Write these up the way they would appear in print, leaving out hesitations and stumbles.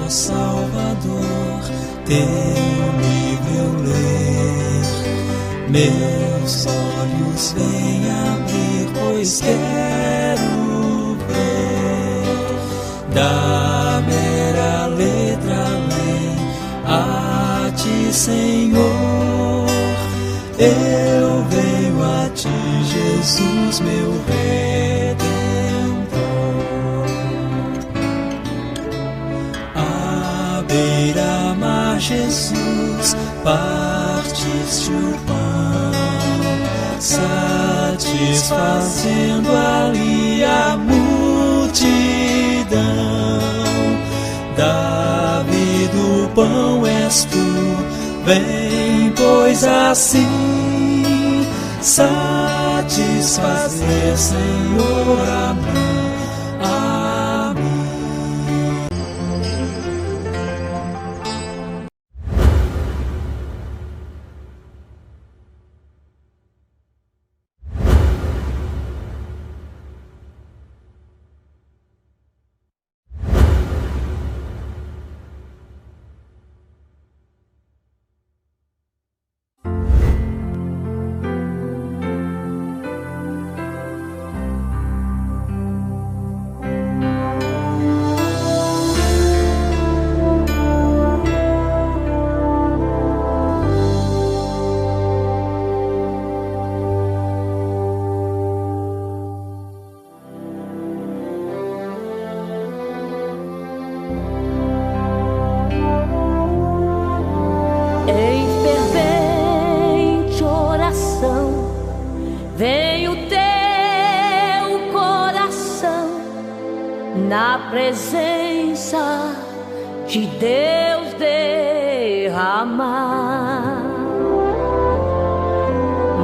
Salvador, teu livro eu ler. Meus olhos vêm abrir, pois quero ver da mera letra além a ti, Senhor. Eu venho a ti, Jesus, meu Redentor. À beira-mar, Jesus, partiste o pão, satisfazendo ali a multidão. Davi do pão és tu, vem, pois assim satisfazer, Senhor, a mim. Na presença de Deus derramar,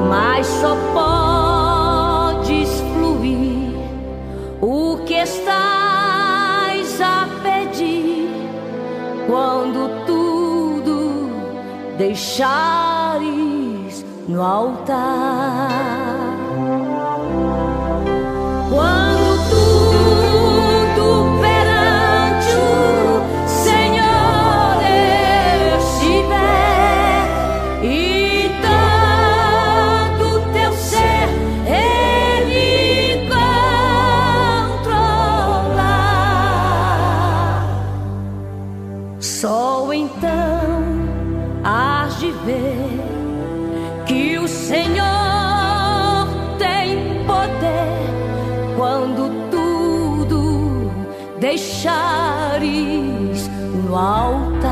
mas só podes fluir o que estás a pedir quando tudo deixares no altar. Só então hás de ver que o Senhor tem poder quando tudo deixares no altar.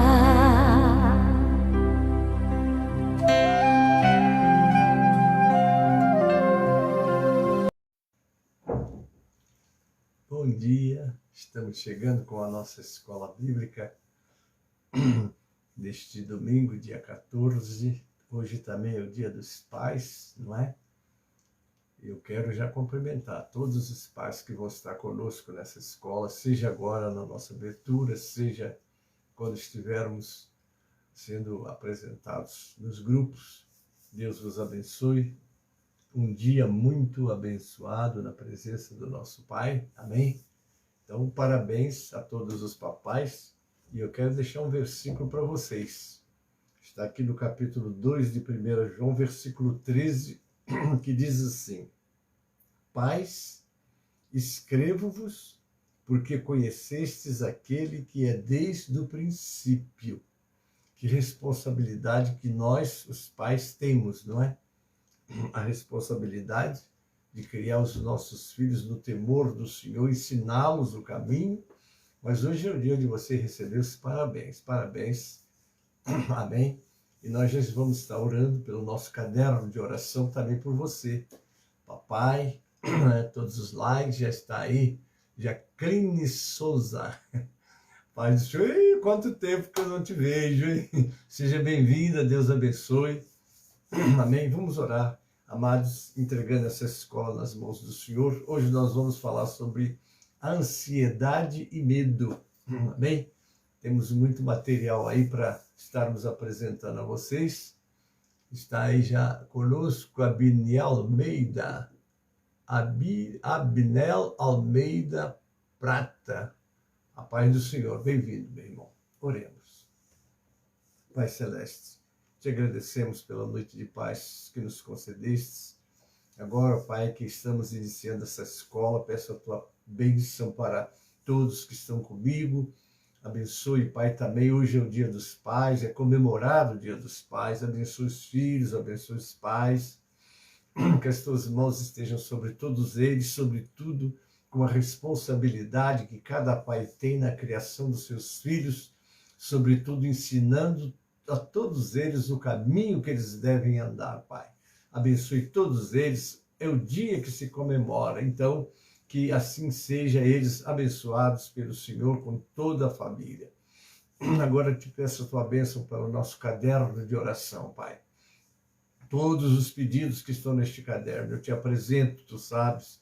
Bom dia, estamos chegando com a nossa escola bíblica deste domingo, dia 14, hoje também é o dia dos pais, não é? Eu quero já cumprimentar todos os pais que vão estar conosco nessa escola, seja agora na nossa abertura, seja quando estivermos sendo apresentados nos grupos. Deus vos abençoe, um dia muito abençoado na presença do nosso Pai, amém? Então, parabéns a todos os papais. E eu quero deixar um versículo para vocês. Está aqui no capítulo 2 de 1 João, versículo 13, que diz assim: Pais, escrevo-vos porque conhecestes aquele que é desde o princípio. Que responsabilidade que nós, os pais, temos, não é? A responsabilidade de criar os nossos filhos no temor do Senhor, ensiná-los o caminho. Mas hoje é o dia de você receber os parabéns. Parabéns. Amém? E nós já vamos estar orando pelo nosso caderno de oração também por você. Papai, todos os likes, já está aí. Jacqueline Souza. Pai do Senhor, quanto tempo que eu não te vejo, hein? Seja bem-vinda, Deus abençoe. Amém? Vamos orar. Amados, entregando essa escola nas mãos do Senhor. Hoje nós vamos falar sobre ansiedade e medo, amém? Temos muito material aí para estarmos apresentando a vocês. Está aí já conosco Abinel Almeida, Abinel Almeida Prata. A paz do Senhor, bem-vindo, meu irmão. Oremos. Pai Celeste, te agradecemos pela noite de paz que nos concedestes. Agora, Pai, que estamos iniciando essa escola, peço a tua bênção para todos que estão comigo. Abençoe, Pai, também. Hoje é o Dia dos Pais, é comemorado o Dia dos Pais. Abençoe os filhos, abençoe os pais. Que as tuas mãos estejam sobre todos eles, sobretudo com a responsabilidade que cada pai tem na criação dos seus filhos, sobretudo ensinando a todos eles o caminho que eles devem andar, Pai. Abençoe todos eles, é o dia que se comemora, então que assim seja, eles abençoados pelo Senhor com toda a família. Agora eu te peço a tua bênção para o nosso caderno de oração, Pai. Todos os pedidos que estão neste caderno, eu te apresento, tu sabes,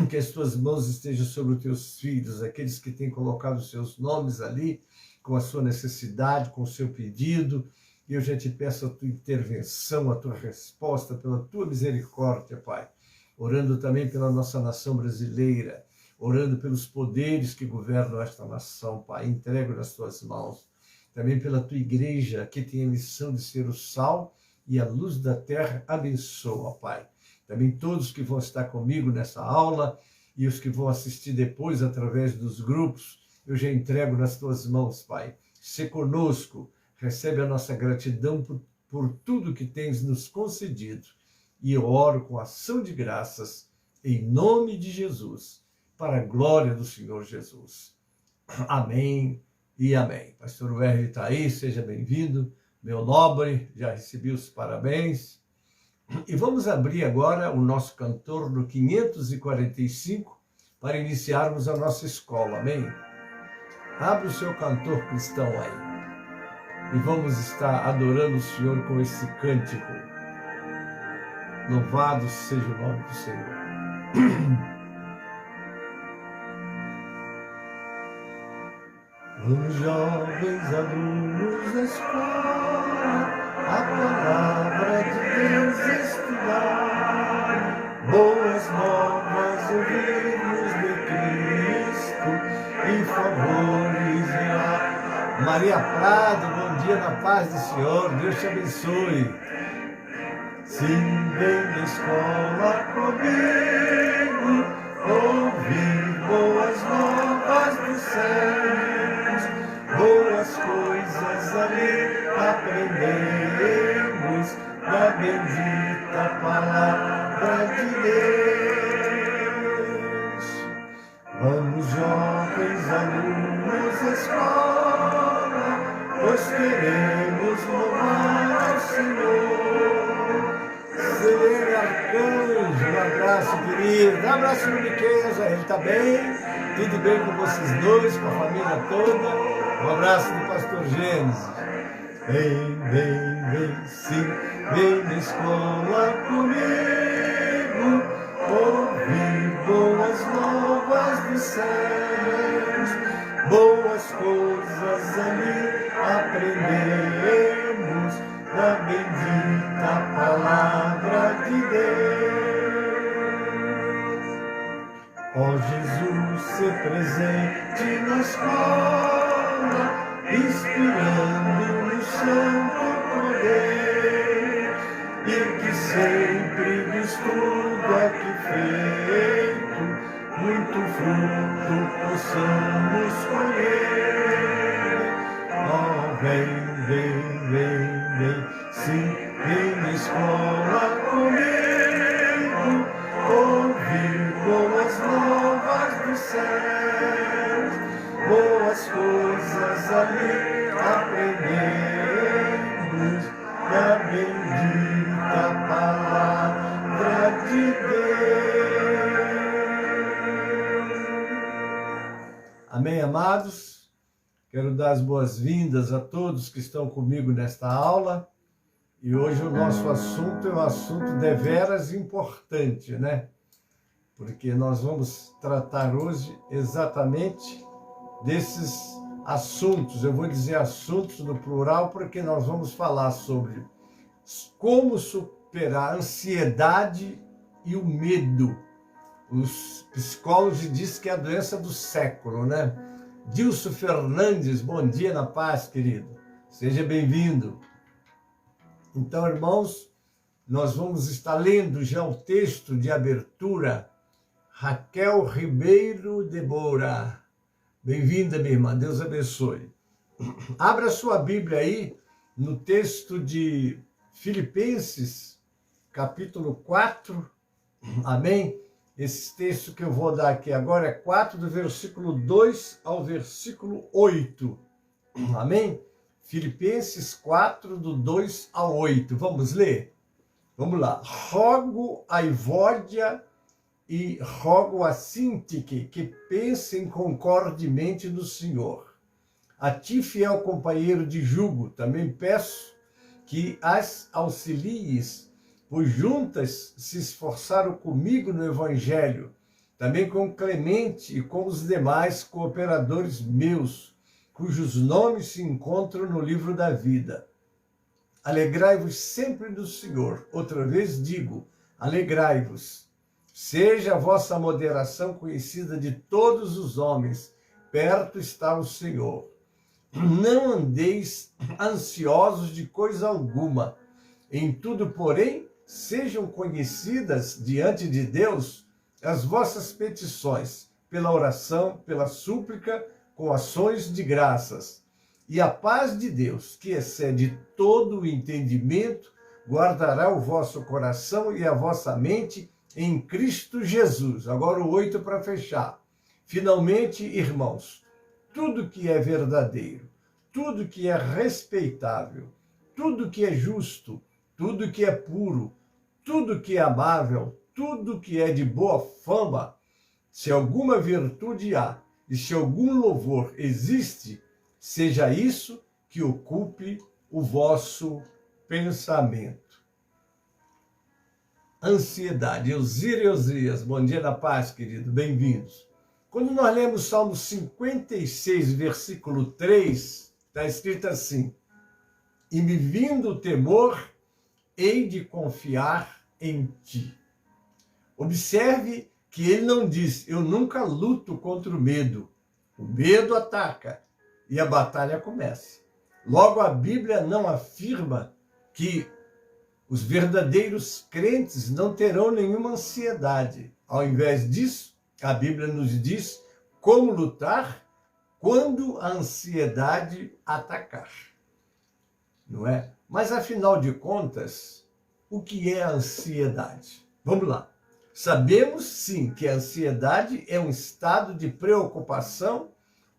que as tuas mãos estejam sobre os teus filhos, aqueles que têm colocado os seus nomes ali, com a sua necessidade, com o seu pedido. E eu já te peço a tua intervenção, a tua resposta, pela tua misericórdia, Pai. Orando também pela nossa nação brasileira, orando pelos poderes que governam esta nação, Pai. Entrego nas tuas mãos. Também pela tua igreja, que tem a missão de ser o sal e a luz da terra. Abençoa, Pai. Também todos que vão estar comigo nessa aula e os que vão assistir depois através dos grupos, eu já entrego nas tuas mãos, Pai. Se conosco. Recebe a nossa gratidão por tudo que tens nos concedido. E eu oro com ação de graças, em nome de Jesus, para a glória do Senhor Jesus. Amém e amém. Pastor Werner está aí, seja bem-vindo. Meu nobre, já recebi os parabéns. E vamos abrir agora o nosso cantor do 545 para iniciarmos a nossa escola. Amém? Abre o seu cantor cristão aí. E vamos estar adorando o Senhor com esse cântico. Louvado seja o nome do Senhor. Vamos, jovens alunos da escola, a palavra de Deus estudar. Boas novas ouvirmos de Cristo e favores irá. Maria Prado, bom dia na paz do Senhor, Deus te abençoe. Sim, vem da escola comigo, ouvir boas novas dos céus, boas coisas ali aprendemos, da bendita palavra de Deus. Vamos, jovens alunos da escola, pois queremos louvar ao Senhor. Ser arcanjo, um abraço, querido. Um abraço no Miqueza, ele está bem? Tudo bem com vocês dois, com a família toda? Um abraço do pastor Gênesis. Vem, sim, vem na escola comigo, ouvir boas novas dos céus, boas coisas ali aprendemos, da bendita palavra de Deus. Ó Jesus, se presente na escola, inspirando no santo poder, e que sempre do estudo aqui feito, muito fruto possamos colher. Ó, vem, sim, vem na escola comigo, ouvir boas novas dos céus, boas coisas ali aprendemos, da bendita palavra de Deus. Amém, amados? Quero dar as boas-vindas a todos que estão comigo nesta aula. E hoje o nosso assunto é um assunto deveras importante, né? Porque nós vamos tratar hoje exatamente desses assuntos. Eu vou dizer assuntos no plural porque nós vamos falar sobre como superar a ansiedade e o medo. Os psicólogos dizem que é a doença do século, né? Dilson Fernandes, bom dia na paz, querido. Seja bem-vindo. Então, irmãos, nós vamos estar lendo já o texto de abertura. Raquel Ribeiro de Moura. Bem-vinda, minha irmã. Deus abençoe. Abra sua Bíblia aí no texto de Filipenses, capítulo 4. Amém? Esse texto que eu vou dar aqui agora é 4, do versículo 2 ao versículo 8. Amém? Filipenses 4, do 2 ao 8. Vamos ler? Vamos lá. Rogo a Evódia e rogo a Sintique que pensem concordemente no Senhor. A ti, fiel companheiro de jugo, também peço que as auxilies, pois juntas se esforçaram comigo no Evangelho, também com Clemente e com os demais cooperadores meus, cujos nomes se encontram no livro da vida. Alegrai-vos sempre no Senhor. Outra vez digo, alegrai-vos. Seja a vossa moderação conhecida de todos os homens, perto está o Senhor. Não andeis ansiosos de coisa alguma. Em tudo, porém, sejam conhecidas diante de Deus as vossas petições, pela oração, pela súplica, com ações de graças. E a paz de Deus, que excede todo o entendimento, guardará o vosso coração e a vossa mente em Cristo Jesus. Agora o 8 para fechar. Finalmente, irmãos, tudo que é verdadeiro, tudo que é respeitável, tudo que é justo, tudo que é puro, tudo que é amável, tudo que é de boa fama, se alguma virtude há e se algum louvor existe, seja isso que ocupe o vosso pensamento. Ansiedade. Elzira e Osias, bom dia da paz, querido, bem-vindos. Quando nós lemos Salmo 56, versículo 3, está escrito assim: e me vindo o temor, hei de confiar em ti. Observe que ele não diz, eu nunca luto contra o medo. O medo ataca e a batalha começa. Logo, a Bíblia não afirma que os verdadeiros crentes não terão nenhuma ansiedade. Ao invés disso, a Bíblia nos diz como lutar quando a ansiedade atacar. Não é? Mas, afinal de contas, o que é a ansiedade? Vamos lá. Sabemos, sim, que a ansiedade é um estado de preocupação.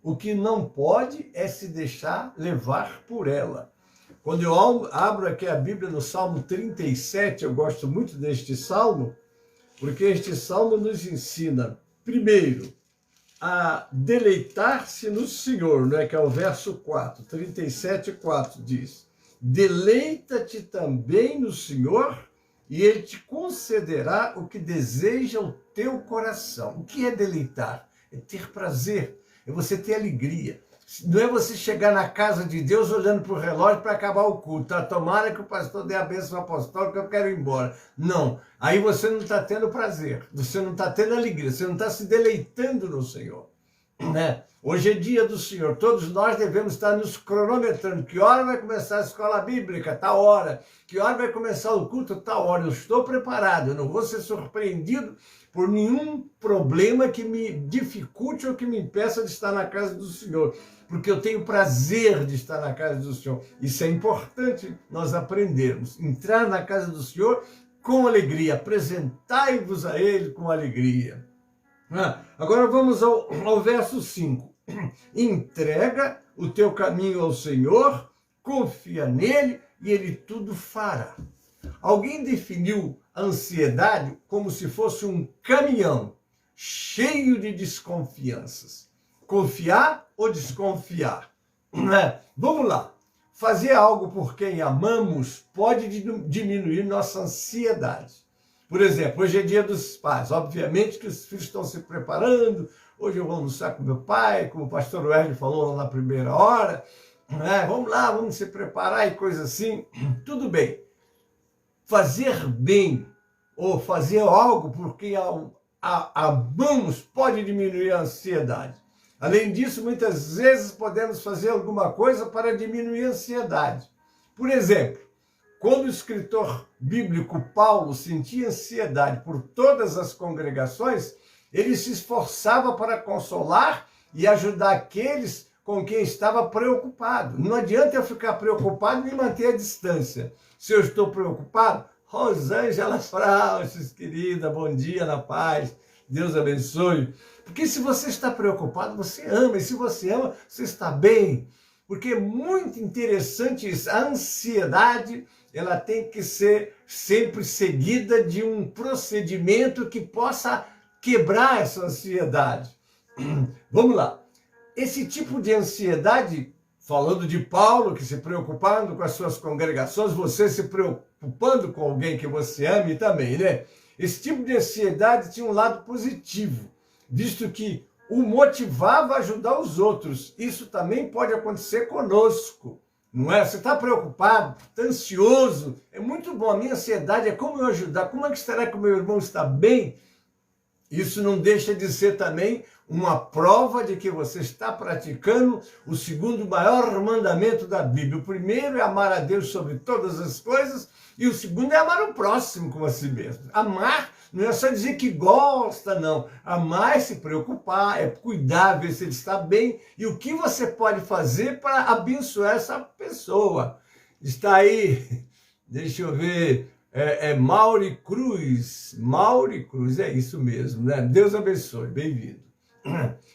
O que não pode é se deixar levar por ela. Quando eu abro aqui a Bíblia no Salmo 37, eu gosto muito deste salmo, porque este salmo nos ensina, primeiro, a deleitar-se no Senhor, não é? Que é o verso 4, 37, 4 diz: deleita-te também no Senhor, e Ele te concederá o que deseja o teu coração. O que é deleitar? É ter prazer, é você ter alegria. Não é você chegar na casa de Deus olhando para o relógio para acabar o culto. Tá? Tomara que o pastor dê a bênção apostólica, eu quero ir embora. Não, aí você não está tendo prazer, você não está tendo alegria, você não está se deleitando no Senhor. Né? Hoje é dia do Senhor, todos nós devemos estar nos cronometrando. Que hora vai começar a escola bíblica? Tá hora. Que hora vai começar o culto? Tá hora. Eu estou preparado, eu não vou ser surpreendido por nenhum problema que me dificulte ou que me impeça de estar na casa do Senhor, porque eu tenho prazer de estar na casa do Senhor. Isso é importante nós aprendermos. Entrar na casa do Senhor com alegria, apresentai-vos a Ele com alegria. Agora vamos ao verso 5. Entrega o teu caminho ao Senhor, confia nele e Ele tudo fará. Alguém definiu a ansiedade como se fosse um caminhão cheio de desconfianças. Confiar ou desconfiar? Vamos lá. Fazer algo por quem amamos pode diminuir nossa ansiedade. Por exemplo, hoje é dia dos pais. Obviamente que os filhos estão se preparando. Hoje eu vou almoçar com meu pai, como o pastor Wesley falou lá na primeira hora. Vamos lá, vamos se preparar e coisa assim. Tudo bem. Fazer bem ou fazer algo por quem amamos pode diminuir a ansiedade. Além disso, muitas vezes podemos fazer alguma coisa para diminuir a ansiedade. Por exemplo, quando o escritor bíblico Paulo sentia ansiedade por todas as congregações, ele se esforçava para consolar e ajudar aqueles com quem estava preocupado. Não adianta eu ficar preocupado e me manter à distância. Se eu estou preocupado, Rosângela Frauches, querida, bom dia, na paz, Deus abençoe. Porque se você está preocupado, você ama, e se você ama, você está bem. Porque é muito interessante isso, a ansiedade, ela tem que ser sempre seguida de um procedimento que possa quebrar essa ansiedade. Vamos lá. Esse tipo de ansiedade, falando de Paulo, que se preocupando com as suas congregações, você se preocupando com alguém que você ame também, né? Esse tipo de ansiedade tinha um lado positivo, visto que o motivava a ajudar os outros. Isso também pode acontecer conosco, não é? Você está preocupado, está ansioso, é muito bom. A minha ansiedade é como eu ajudar, como é que será que o meu irmão está bem? Isso não deixa de ser também uma prova de que você está praticando o segundo maior mandamento da Bíblia. O primeiro é amar a Deus sobre todas as coisas e o segundo é amar o próximo como a si mesmo. Amar não é só dizer que gosta, não. Amar é se preocupar, é cuidar, ver se ele está bem e o que você pode fazer para abençoar essa pessoa. Está aí, deixa eu ver... Mauri Cruz, é isso mesmo, né? Deus abençoe, bem-vindo.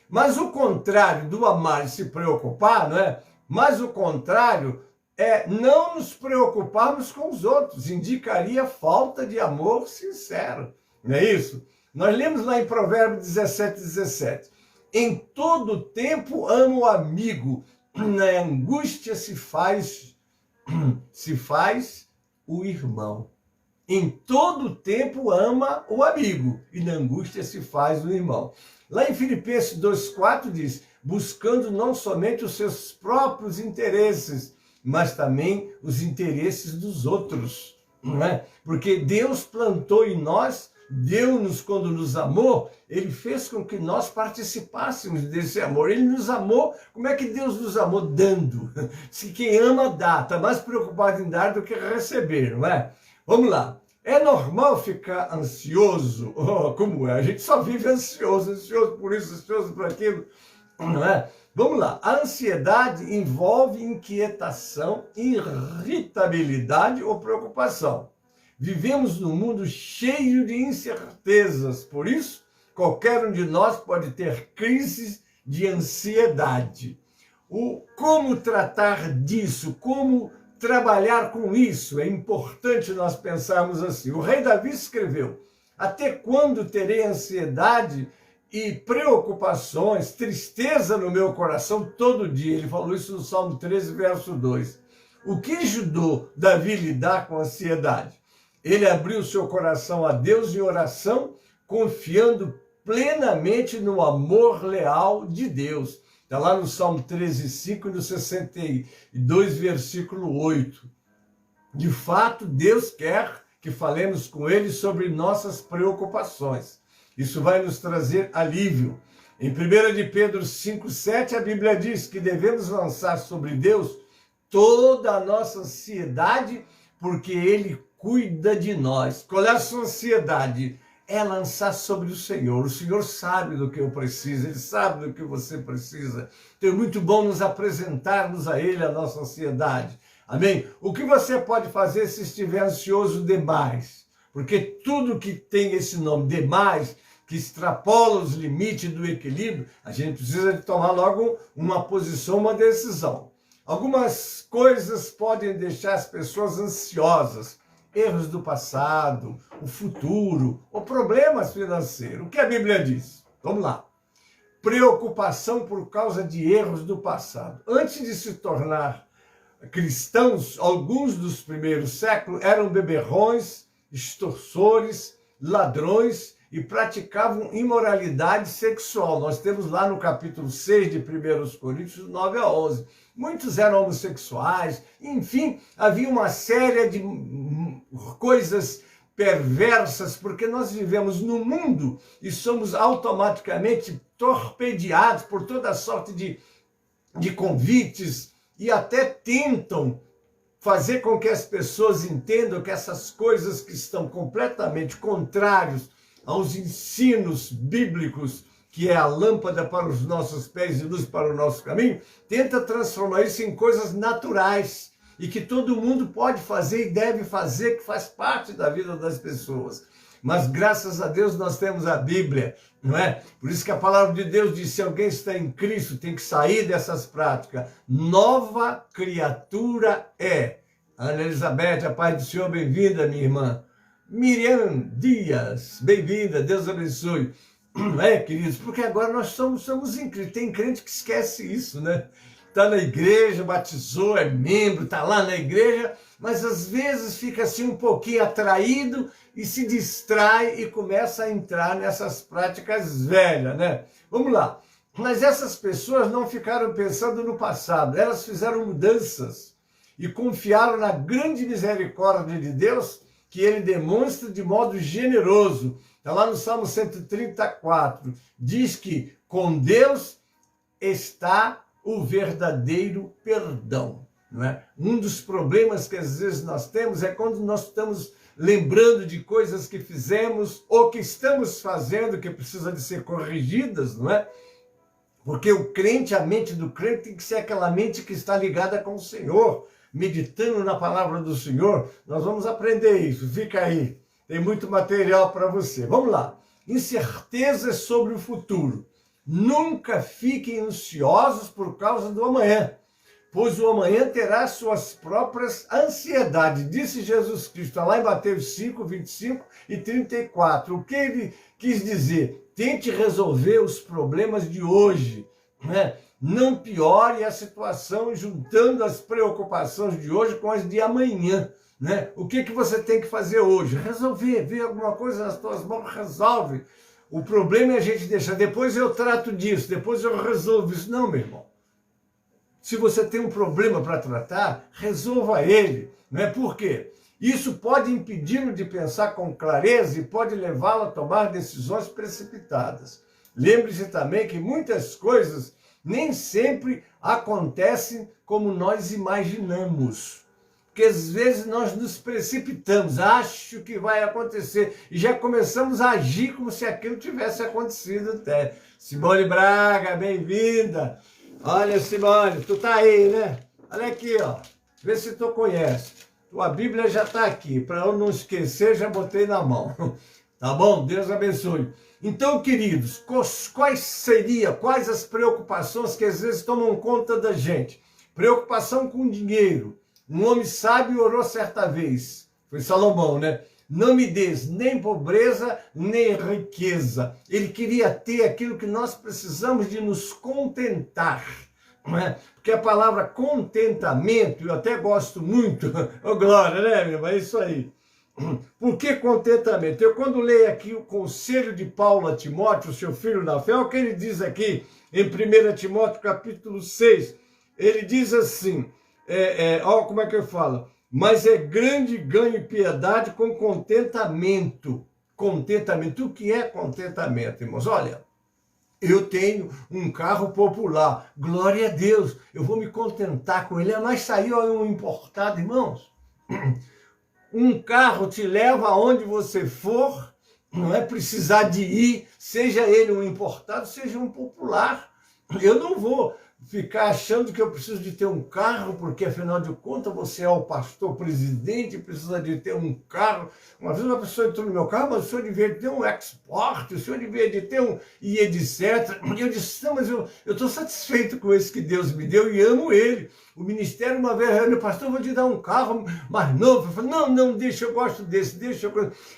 Mas o contrário do amar e se preocupar, não é? Mas o contrário é não nos preocuparmos com os outros, indicaria falta de amor sincero, não é isso? Nós lemos lá em Provérbios 17:17, em todo tempo ama o amigo, na angústia se faz o irmão. Em todo tempo ama o amigo, e na angústia se faz o irmão. Lá em Filipenses 2,4 diz, buscando não somente os seus próprios interesses, mas também os interesses dos outros. Não é? Porque Deus plantou em nós, deu-nos quando nos amou, Ele fez com que nós participássemos desse amor. Ele nos amou, como é que Deus nos amou? Dando. Se quem ama dá, está mais preocupado em dar do que receber, não é? Vamos lá. É normal ficar ansioso? Oh, como é? A gente só vive ansioso por isso, ansioso por aquilo, não é? Vamos lá. A ansiedade envolve inquietação, irritabilidade ou preocupação. Vivemos num mundo cheio de incertezas, por isso, qualquer um de nós pode ter crises de ansiedade. Como tratar disso? Como trabalhar com isso? É importante nós pensarmos assim. O rei Davi escreveu, até quando terei ansiedade e preocupações, tristeza no meu coração todo dia? Ele falou isso no Salmo 13, verso 2. O que ajudou Davi a lidar com a ansiedade? Ele abriu seu coração a Deus em oração, confiando plenamente no amor leal de Deus. Está lá no Salmo 13:5 e no 62, versículo 8. De fato, Deus quer que falemos com Ele sobre nossas preocupações. Isso vai nos trazer alívio. Em 1 de Pedro 5:7, a Bíblia diz que devemos lançar sobre Deus toda a nossa ansiedade, porque Ele cuida de nós. Qual é a sua ansiedade? É lançar sobre o Senhor. O Senhor sabe do que eu preciso, Ele sabe do que você precisa. Então é muito bom nos apresentarmos a Ele a nossa ansiedade. Amém? O que você pode fazer se estiver ansioso demais? Porque tudo que tem esse nome demais, que extrapola os limites do equilíbrio, a gente precisa de tomar logo uma posição, uma decisão. Algumas coisas podem deixar as pessoas ansiosas. Erros do passado, o futuro, ou problemas financeiros. O que a Bíblia diz? Vamos lá. Preocupação por causa de erros do passado. Antes de se tornar cristãos, alguns dos primeiros séculos eram beberrões, extorsores, ladrões e praticavam imoralidade sexual. Nós temos lá no capítulo 6 de 1 Coríntios 9-11. Muitos eram homossexuais, enfim, havia uma série de coisas perversas, porque nós vivemos no mundo e somos automaticamente torpedeados por toda sorte de convites e até tentam fazer com que as pessoas entendam que essas coisas que estão completamente contrários aos ensinos bíblicos, que é a lâmpada para os nossos pés e luz para o nosso caminho, tenta transformar isso em coisas naturais e que todo mundo pode fazer e deve fazer, que faz parte da vida das pessoas. Mas graças a Deus nós temos a Bíblia, não é? Por isso que a palavra de Deus diz, se alguém está em Cristo, tem que sair dessas práticas. Nova criatura é. Ana Elizabeth, a paz do Senhor, bem-vinda, minha irmã. Miriam Dias, bem-vinda, Deus abençoe. Não é, queridos? Porque agora nós somos em Cristo. Tem crente que esquece isso, né? Está na igreja, batizou, é membro, está lá na igreja, mas às vezes fica assim um pouquinho atraído e se distrai e começa a entrar nessas práticas velhas, né? Vamos lá. Mas essas pessoas não ficaram pensando no passado, elas fizeram mudanças e confiaram na grande misericórdia de Deus que ele demonstra de modo generoso. Está lá no Salmo 134, diz que com Deus está o verdadeiro perdão. Não é? Um dos problemas que às vezes nós temos é quando nós estamos lembrando de coisas que fizemos ou que estamos fazendo que precisam de ser corrigidas, não é? Porque o crente, a mente do crente tem que ser aquela mente que está ligada com o Senhor, meditando na palavra do Senhor. Nós vamos aprender isso, fica aí. Tem muito material para você. Vamos lá. Incertezas sobre o futuro. Nunca fiquem ansiosos por causa do amanhã, pois o amanhã terá suas próprias ansiedades. Disse Jesus Cristo, lá em Mateus 5, 25 e 34. O que ele quis dizer? Tente resolver os problemas de hoje, né? Não piore a situação juntando as preocupações de hoje com as de amanhã, né? O que você tem que fazer hoje? Resolver, ver alguma coisa nas tuas mãos, resolve. O problema é a gente deixar, depois eu trato disso, depois eu resolvo isso. Não, meu irmão. Se você tem um problema para tratar, resolva ele. Não é? Por quê? Isso pode impedi-lo de pensar com clareza e pode levá-lo a tomar decisões precipitadas. Lembre-se também que muitas coisas nem sempre acontecem como nós imaginamos. Porque às vezes nós nos precipitamos, acho que vai acontecer, e já começamos a agir como se aquilo tivesse acontecido até. Simone Braga, bem-vinda. Olha, Simone, tu tá aí, né? Olha aqui, ó. Vê se tu conhece. Tua Bíblia já tá aqui. Para eu não esquecer, já botei na mão. Tá bom? Deus abençoe. Então, queridos, quais as preocupações que às vezes tomam conta da gente? Preocupação com dinheiro. Um homem sábio orou certa vez, foi Salomão, né? Não me des nem pobreza, nem riqueza. Ele queria ter aquilo que nós precisamos de nos contentar. Não é? Porque a palavra contentamento, eu até gosto muito, oh, glória, né, meu irmão? É isso aí. Por que contentamento? Eu quando leio aqui o conselho de Paulo a Timóteo, seu filho na fé, o que ele diz aqui em 1 Timóteo capítulo 6, ele diz assim, olha como é que eu falo, mas é grande ganho e piedade com contentamento. Contentamento, o que é contentamento, irmãos? Olha, eu tenho um carro popular, glória a Deus, eu vou me contentar com ele, mas saiu um importado, irmãos. Um carro te leva aonde você for, não é precisar de ir, seja ele um importado, seja um popular. Eu não vou ficar achando que eu preciso de ter um carro, porque afinal de contas você é o pastor presidente, precisa de ter um carro. Uma vez uma pessoa entrou no meu carro, mas o senhor devia ter um Export, o senhor devia de ter um e etc. E eu disse, não, mas eu estou satisfeito com esse que Deus me deu e amo ele. O ministério uma vez, eu pastor, eu vou te dar um carro mais novo. Eu falei, não, deixa, eu gosto desse, deixa.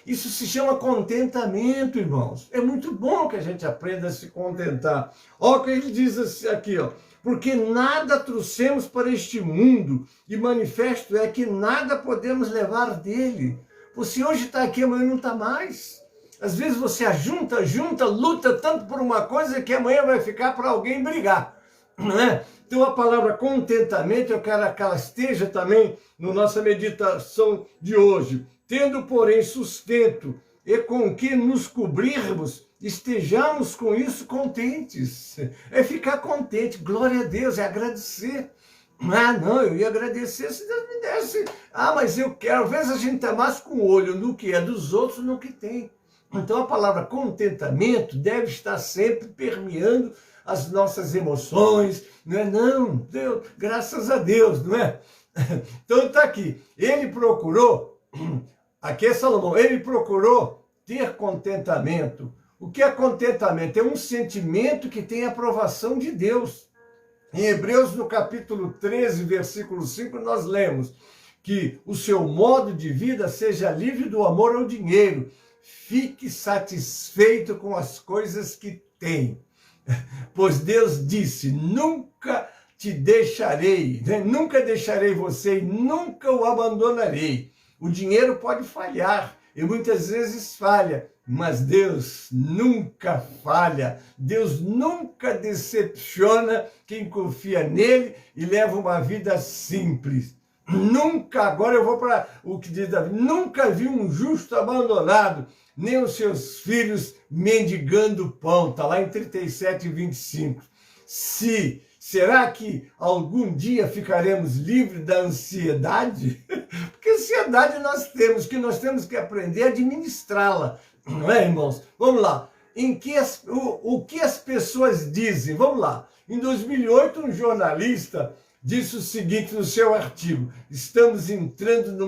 Isso se chama contentamento, irmãos. É muito bom que a gente aprenda a se contentar. Olha o que ele diz aqui, ó. Porque nada trouxemos para este mundo, e manifesto é que nada podemos levar dele. Você hoje está aqui, amanhã não está mais. Às vezes você junta, luta tanto por uma coisa que amanhã vai ficar para alguém brigar. não é? Então a palavra contentamento, eu quero que ela esteja também na nossa meditação de hoje. Tendo, porém, sustento e com que nos cobrirmos, estejamos com isso contentes. É ficar contente, glória a Deus, é agradecer. Ah, não, eu ia agradecer se Deus me desse. Ah, mas eu quero. Às vezes a gente está mais com o olho no que é dos outros, no que tem. Então a palavra contentamento deve estar sempre permeando as nossas emoções, não é? Não, Deus, graças a Deus, não é? Então está aqui, ele procurou, aqui é Salomão, ele procurou ter contentamento. O que é contentamento? É um sentimento que tem aprovação de Deus. Em Hebreus, no capítulo 13, versículo 5, nós lemos que o seu modo de vida seja livre do amor ao dinheiro, fique satisfeito com as coisas que tem. Pois Deus disse, nunca te deixarei, né? Nunca deixarei você e nunca o abandonarei. O dinheiro pode falhar e muitas vezes falha, mas Deus nunca falha. Deus nunca decepciona quem confia nele e leva uma vida simples. Nunca, agora eu vou para o que diz Davi, nunca vi um justo abandonado, nem os seus filhos mendigando pão. Está lá em 37:25. Será que algum dia ficaremos livres da ansiedade? Porque ansiedade nós temos que aprender a administrá-la. Não é, irmãos? Vamos lá. O que as pessoas dizem? Vamos lá. Em 2008, um jornalista disse o seguinte no seu artigo: estamos entrando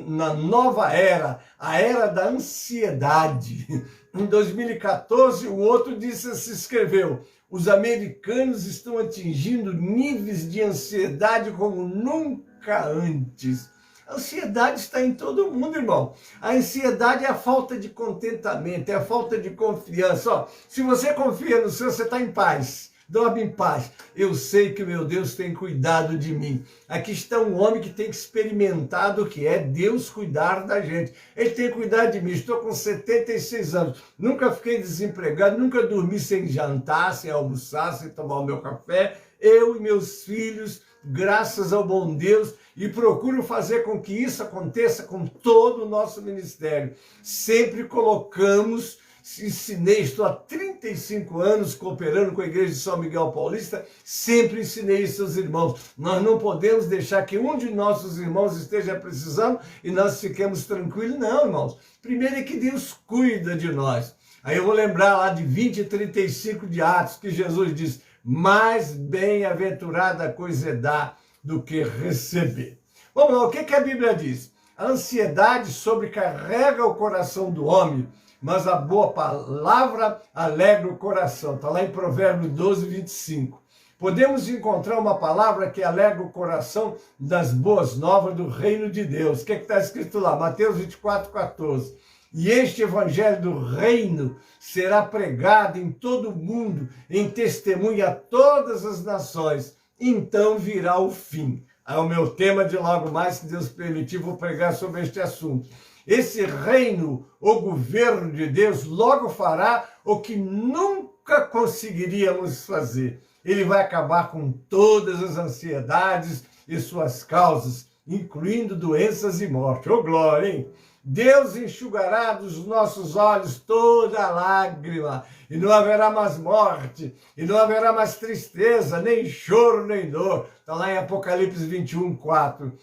na nova era, a era da ansiedade. Em 2014, o outro escreveu: os americanos estão atingindo níveis de ansiedade como nunca antes. A ansiedade está em todo mundo, irmão. A ansiedade é a falta de contentamento, é a falta de confiança. Ó, se você confia no Senhor, você está em paz. Dorme em paz. Eu sei que o meu Deus tem cuidado de mim. Aqui está um homem que tem experimentado o que é Deus cuidar da gente. Ele tem cuidado de mim. Estou com 76 anos. Nunca fiquei desempregado, nunca dormi sem jantar, sem almoçar, sem tomar o meu café. Eu e meus filhos, graças ao bom Deus, e procuro fazer com que isso aconteça com todo o nosso ministério. Sempre colocamos... estou há 35 anos cooperando com a igreja de São Miguel Paulista, sempre ensinei isso aos irmãos. Nós não podemos deixar que um de nossos irmãos esteja precisando e nós fiquemos tranquilos. Não, irmãos. Primeiro é que Deus cuida de nós. Aí eu vou lembrar lá de 20 e 35 de Atos, que Jesus diz, mais bem-aventurada coisa é dar do que receber. Vamos lá, o que a Bíblia diz? A ansiedade sobrecarrega o coração do homem, mas a boa palavra alegra o coração. Está lá em Provérbios 12:25. Podemos encontrar uma palavra que alegra o coração das boas novas do reino de Deus. O que está escrito lá? Mateus 24:14. E este evangelho do reino será pregado em todo o mundo, em testemunho a todas as nações. Então virá o fim. É o meu tema de logo mais, se Deus permitir, vou pregar sobre este assunto. Esse reino, o governo de Deus, logo fará o que nunca conseguiríamos fazer. Ele vai acabar com todas as ansiedades e suas causas, incluindo doenças e morte. Ô glória, hein? Deus enxugará dos nossos olhos toda lágrima, e não haverá mais morte, e não haverá mais tristeza, nem choro, nem dor. Está lá em Apocalipse 21:4.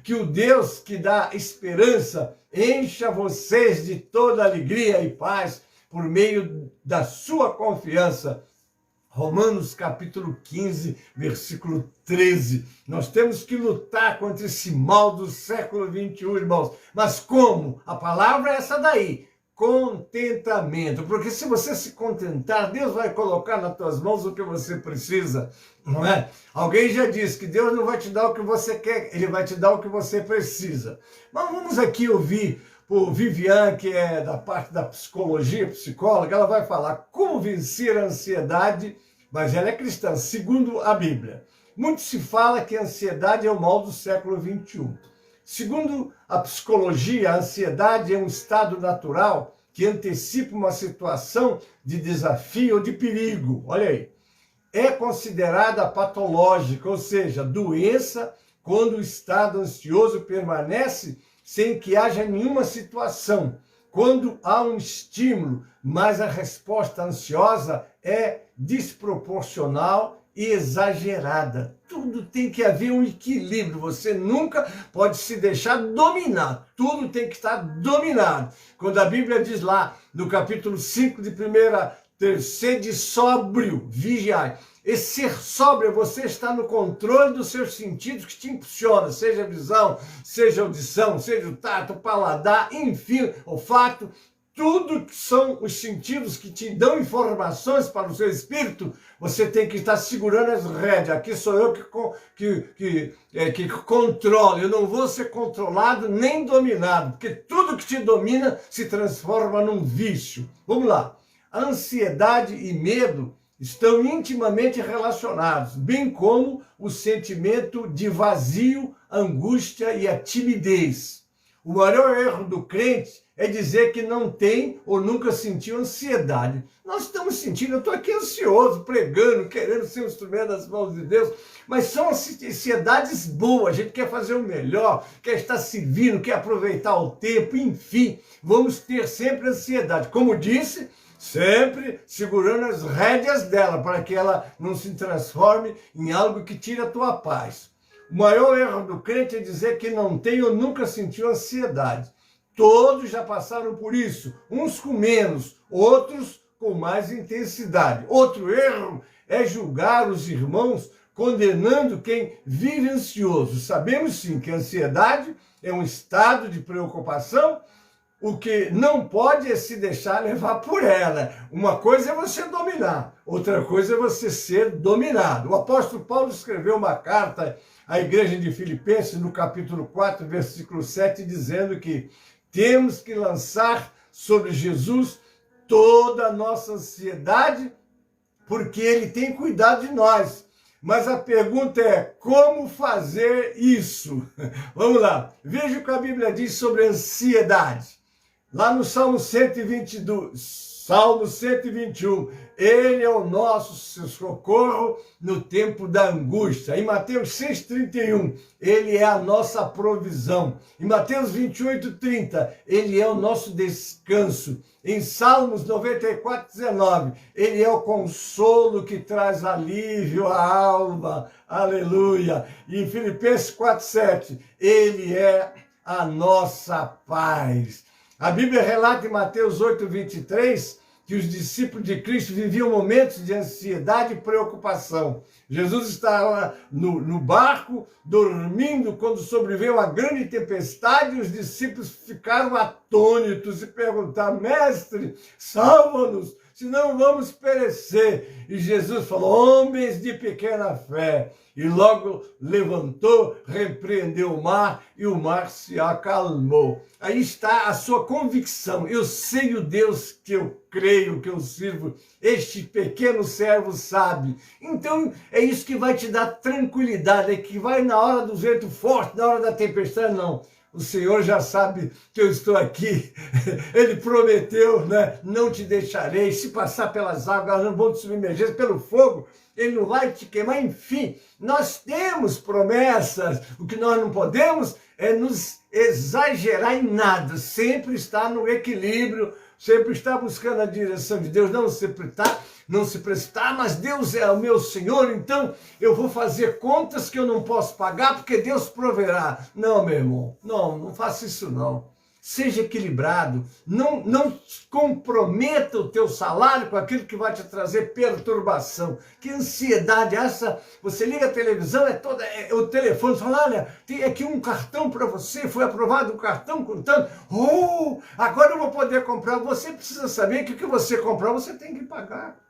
Que o Deus que dá esperança encha vocês de toda alegria e paz por meio da sua confiança. Romanos capítulo 15, versículo 13. Nós temos que lutar contra esse mal do século 21, irmãos. Mas como? A palavra é essa daí. Contentamento. Porque se você se contentar, Deus vai colocar nas tuas mãos o que você precisa. Não é? Alguém já disse que Deus não vai te dar o que você quer, Ele vai te dar o que você precisa. Mas vamos aqui ouvir o Viviane, que é da parte da psicologia, psicóloga, ela vai falar como vencer a ansiedade, mas ela é cristã, segundo a Bíblia. Muito se fala que a ansiedade é o mal do século 21. Segundo a psicologia, a ansiedade é um estado natural que antecipa uma situação de desafio ou de perigo. Olha aí. é considerada patológica, ou seja, doença quando o estado ansioso permanece sem que haja nenhuma situação. Quando há um estímulo, mas a resposta ansiosa é desproporcional e exagerada. Tudo tem que haver um equilíbrio. Você nunca pode se deixar dominar. Tudo tem que estar dominado. Quando a Bíblia diz lá, no capítulo 5 de 1 sede sóbrio, vigiai. Esse ser sóbrio é você estar no controle dos seus sentidos que te impulsiona, seja a visão, seja a audição, seja o tato, o paladar, enfim, olfato. Tudo que são os sentidos que te dão informações para o seu espírito, você tem que estar segurando as rédeas. Aqui sou eu que controlo. Eu não vou ser controlado nem dominado, porque tudo que te domina se transforma num vício. Vamos lá. A ansiedade e medo estão intimamente relacionados, bem como o sentimento de vazio, angústia e a timidez. O maior erro do crente é dizer que não tem ou nunca sentiu ansiedade. Nós estamos sentindo, eu estou aqui ansioso, pregando, querendo ser um instrumento das mãos de Deus, mas são ansiedades boas, a gente quer fazer o melhor, quer estar servindo, quer aproveitar o tempo, enfim, vamos ter sempre ansiedade. Como disse, sempre segurando as rédeas dela, para que ela não se transforme em algo que tire a tua paz. O maior erro do crente é dizer que não tem ou nunca sentiu ansiedade. Todos já passaram por isso, uns com menos, outros com mais intensidade. Outro erro é julgar os irmãos condenando quem vive ansioso. Sabemos sim que a ansiedade é um estado de preocupação. O que não pode é se deixar levar por ela. Uma coisa é você dominar, outra coisa é você ser dominado. O apóstolo Paulo escreveu uma carta à igreja de Filipenses, no capítulo 4, versículo 7, dizendo que temos que lançar sobre Jesus toda a nossa ansiedade, porque ele tem cuidado de nós. Mas a pergunta é, como fazer isso? Vamos lá, veja o que a Bíblia diz sobre ansiedade. Lá no Salmo 121, ele é o nosso socorro no tempo da angústia. Em Mateus 6,31, ele é a nossa provisão. Em Mateus 28,30, ele é o nosso descanso. Em Salmos 94,19, ele é o consolo que traz alívio à alma. Aleluia. E em Filipenses 4,7, ele é a nossa paz. A Bíblia relata em Mateus 8,23 que os discípulos de Cristo viviam momentos de ansiedade e preocupação. Jesus estava no barco, dormindo, quando sobreveio uma grande tempestade, e os discípulos ficaram atônitos e perguntaram: Mestre, salva-nos, senão vamos perecer. E Jesus falou: homens de pequena fé. E logo levantou, repreendeu o mar, e o mar se acalmou. Aí está a sua convicção. Eu sei o Deus que eu creio, que eu sirvo. Este pequeno servo sabe. Então, é isso que vai te dar tranquilidade. É que vai na hora do vento forte, na hora da tempestade, não. O Senhor já sabe que eu estou aqui. Ele prometeu, né? Não te deixarei. Se passar pelas águas, elas não vão te submerger. Pelo fogo, ele não vai te queimar. Enfim, nós temos promessas. O que nós não podemos é nos exagerar em nada. Sempre estar no equilíbrio, sempre estar buscando a direção de Deus. Não se precipitar, mas Deus é o meu Senhor, então eu vou fazer contas que eu não posso pagar, porque Deus proverá. Não, meu irmão, não faça isso não. Seja equilibrado, não comprometa o teu salário com aquilo que vai te trazer perturbação. Que ansiedade essa? Você liga a televisão, o telefone fala: olha, tem aqui um cartão para você, foi aprovado um cartão com tanto. Agora eu vou poder comprar. Você precisa saber que o que você comprar, você tem que pagar.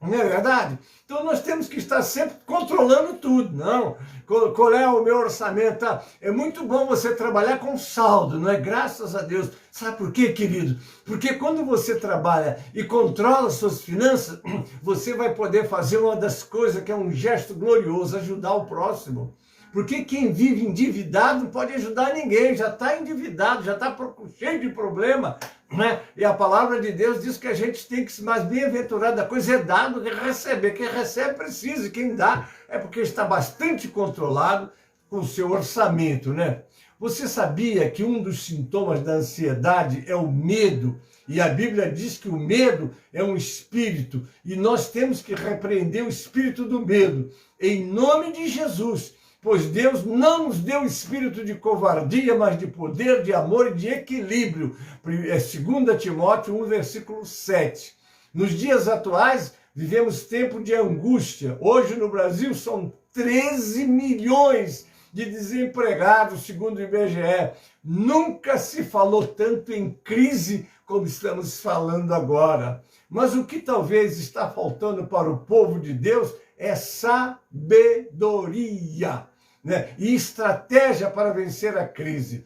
Não é verdade? Então nós temos que estar sempre controlando tudo. Não, qual é o meu orçamento? É muito bom você trabalhar com saldo, não é? Graças a Deus. Sabe por quê, querido? Porque quando você trabalha e controla suas finanças, você vai poder fazer uma das coisas que é um gesto glorioso, ajudar o próximo. Porque quem vive endividado não pode ajudar ninguém, já está endividado, já está cheio de problema. né? E a palavra de Deus diz que a gente tem que ser mais bem-aventurado, a coisa é dado que receber. Quem recebe precisa, quem dá é porque está bastante controlado com o seu orçamento, né? Você sabia que um dos sintomas da ansiedade é o medo? E a Bíblia diz que o medo é um espírito e nós temos que repreender o espírito do medo em nome de Jesus. Pois Deus não nos deu espírito de covardia, mas de poder, de amor e de equilíbrio. 2 Timóteo 1, versículo 7. Nos dias atuais, vivemos tempo de angústia. Hoje no Brasil são 13 milhões de desempregados, segundo o IBGE. Nunca se falou tanto em crise como estamos falando agora. Mas o que talvez está faltando para o povo de Deus é sabedoria, né? E estratégia para vencer a crise.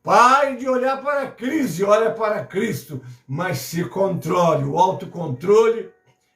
Pare de olhar para a crise, olha para Cristo, mas se controle. O autocontrole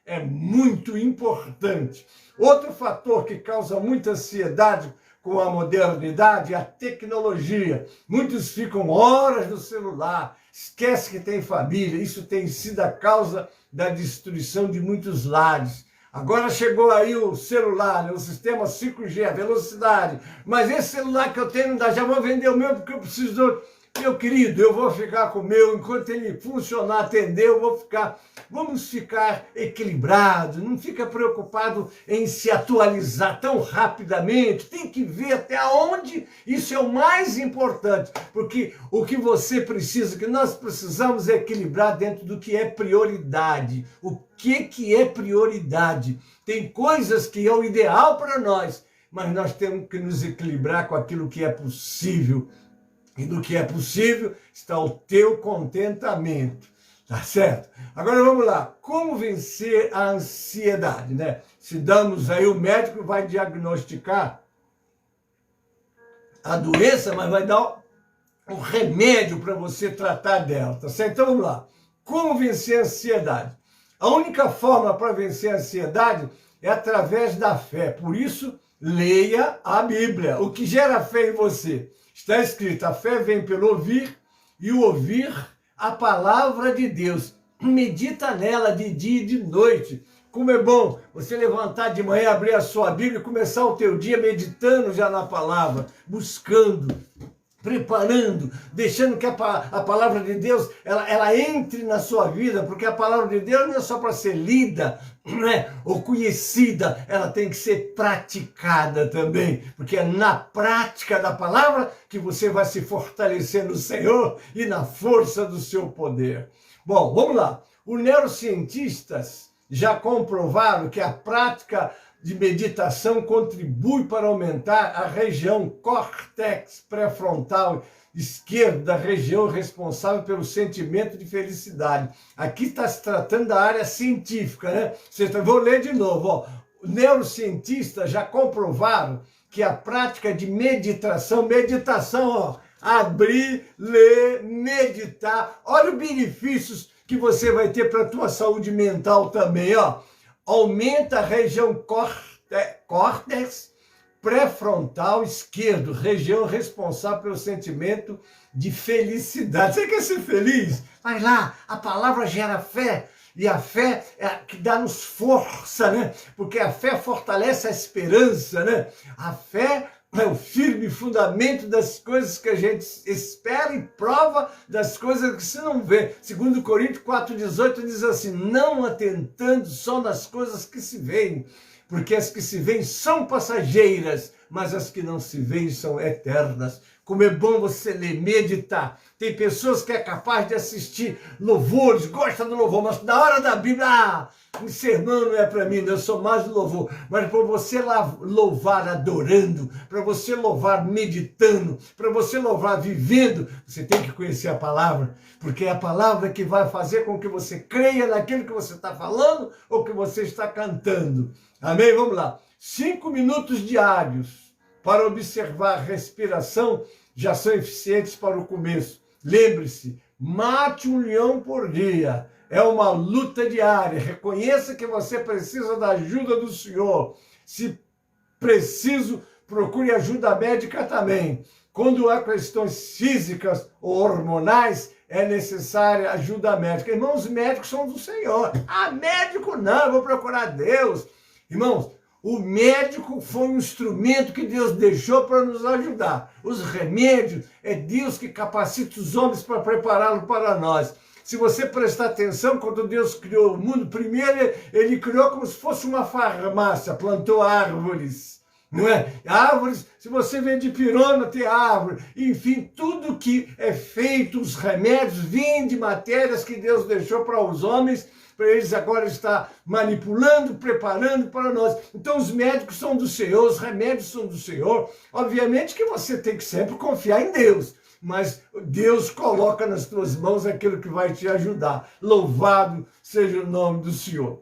é muito importante. Outro fator que causa muita ansiedade com a modernidade é a tecnologia. Muitos ficam horas no celular, esquece que tem família. Isso tem sido a causa da destruição de muitos lares. Agora chegou aí o celular, né? O sistema 5G, a velocidade. Mas esse celular que eu tenho não dá, já vou vender o meu porque eu preciso. Meu querido, eu vou ficar com o meu, enquanto ele funcionar, atender, eu vou ficar. Vamos ficar equilibrados, não fica preocupado em se atualizar tão rapidamente. Tem que ver até onde isso é o mais importante, porque o que você precisa, o que nós precisamos é equilibrar dentro do que é prioridade. O que é prioridade? Tem coisas que é o ideal para nós, mas nós temos que nos equilibrar com aquilo que é possível. E do que é possível está o teu contentamento, tá certo? Agora vamos lá, como vencer a ansiedade, né? Se damos aí, o médico vai diagnosticar a doença, mas vai dar o remédio para você tratar dela, tá certo? Então vamos lá, como vencer a ansiedade? A única forma para vencer a ansiedade é através da fé, por isso leia a Bíblia, o que gera fé em você. Está escrito, a fé vem pelo ouvir e o ouvir a palavra de Deus. Medita nela de dia e de noite. Como é bom você levantar de manhã, abrir a sua Bíblia e começar o teu dia meditando já na palavra, buscando, preparando, deixando que a palavra de Deus ela entre na sua vida, porque a palavra de Deus não é só para ser lida, né, ou conhecida, ela tem que ser praticada também, porque é na prática da palavra que você vai se fortalecer no Senhor e na força do seu poder. Bom, vamos lá. Os neurocientistas já comprovaram que a prática de meditação contribui para aumentar a região córtex pré-frontal esquerdo, da região responsável pelo sentimento de felicidade. Aqui está se tratando da área científica, né? Vou ler de novo, ó. Neurocientistas já comprovaram que a prática de meditação, ó, abrir, ler, meditar, olha os benefícios que você vai ter para a tua saúde mental também, ó. Aumenta a região córtex pré-frontal esquerdo, região responsável pelo sentimento de felicidade. Você quer ser feliz? Vai lá, a palavra gera fé. E a fé é a que dá-nos força, né? Porque a fé fortalece a esperança, né? A fé é o firme fundamento das coisas que a gente espera e prova das coisas que se não vê. Segundo Coríntios 4,18 diz assim, não atentando só nas coisas que se veem, porque as que se veem são passageiras, mas as que não se veem são eternas. Como é bom você ler, meditar. Tem pessoas que é capaz de assistir louvores, gosta do louvor, mas na hora da Bíblia, o sermão não é para mim, eu sou mais do louvor. Mas para você louvar adorando, para você louvar meditando, para você louvar vivendo, você tem que conhecer a palavra, porque é a palavra que vai fazer com que você creia naquilo que você está falando ou que você está cantando. Amém? Vamos lá. 5 minutos diários para observar a respiração já são eficientes para o começo. Lembre-se, mate um leão por dia. É uma luta diária. Reconheça que você precisa da ajuda do Senhor. Se preciso, procure ajuda médica também. Quando há questões físicas ou hormonais, é necessária ajuda médica. Irmãos, médicos são do Senhor. Ah, médico não, eu vou procurar Deus. Irmãos, o médico foi um instrumento que Deus deixou para nos ajudar. Os remédios, é Deus que capacita os homens para prepará-lo para nós. Se você prestar atenção, quando Deus criou o mundo, primeiro ele criou como se fosse uma farmácia, plantou árvores, não é? Árvores, se você vê de pirona, tem árvore. Enfim, tudo que é feito, os remédios, vêm de matérias que Deus deixou para os homens, para eles agora estar manipulando, preparando para nós. Então os médicos são do Senhor, os remédios são do Senhor. Obviamente que você tem que sempre confiar em Deus, mas Deus coloca nas tuas mãos aquilo que vai te ajudar. Louvado seja o nome do Senhor.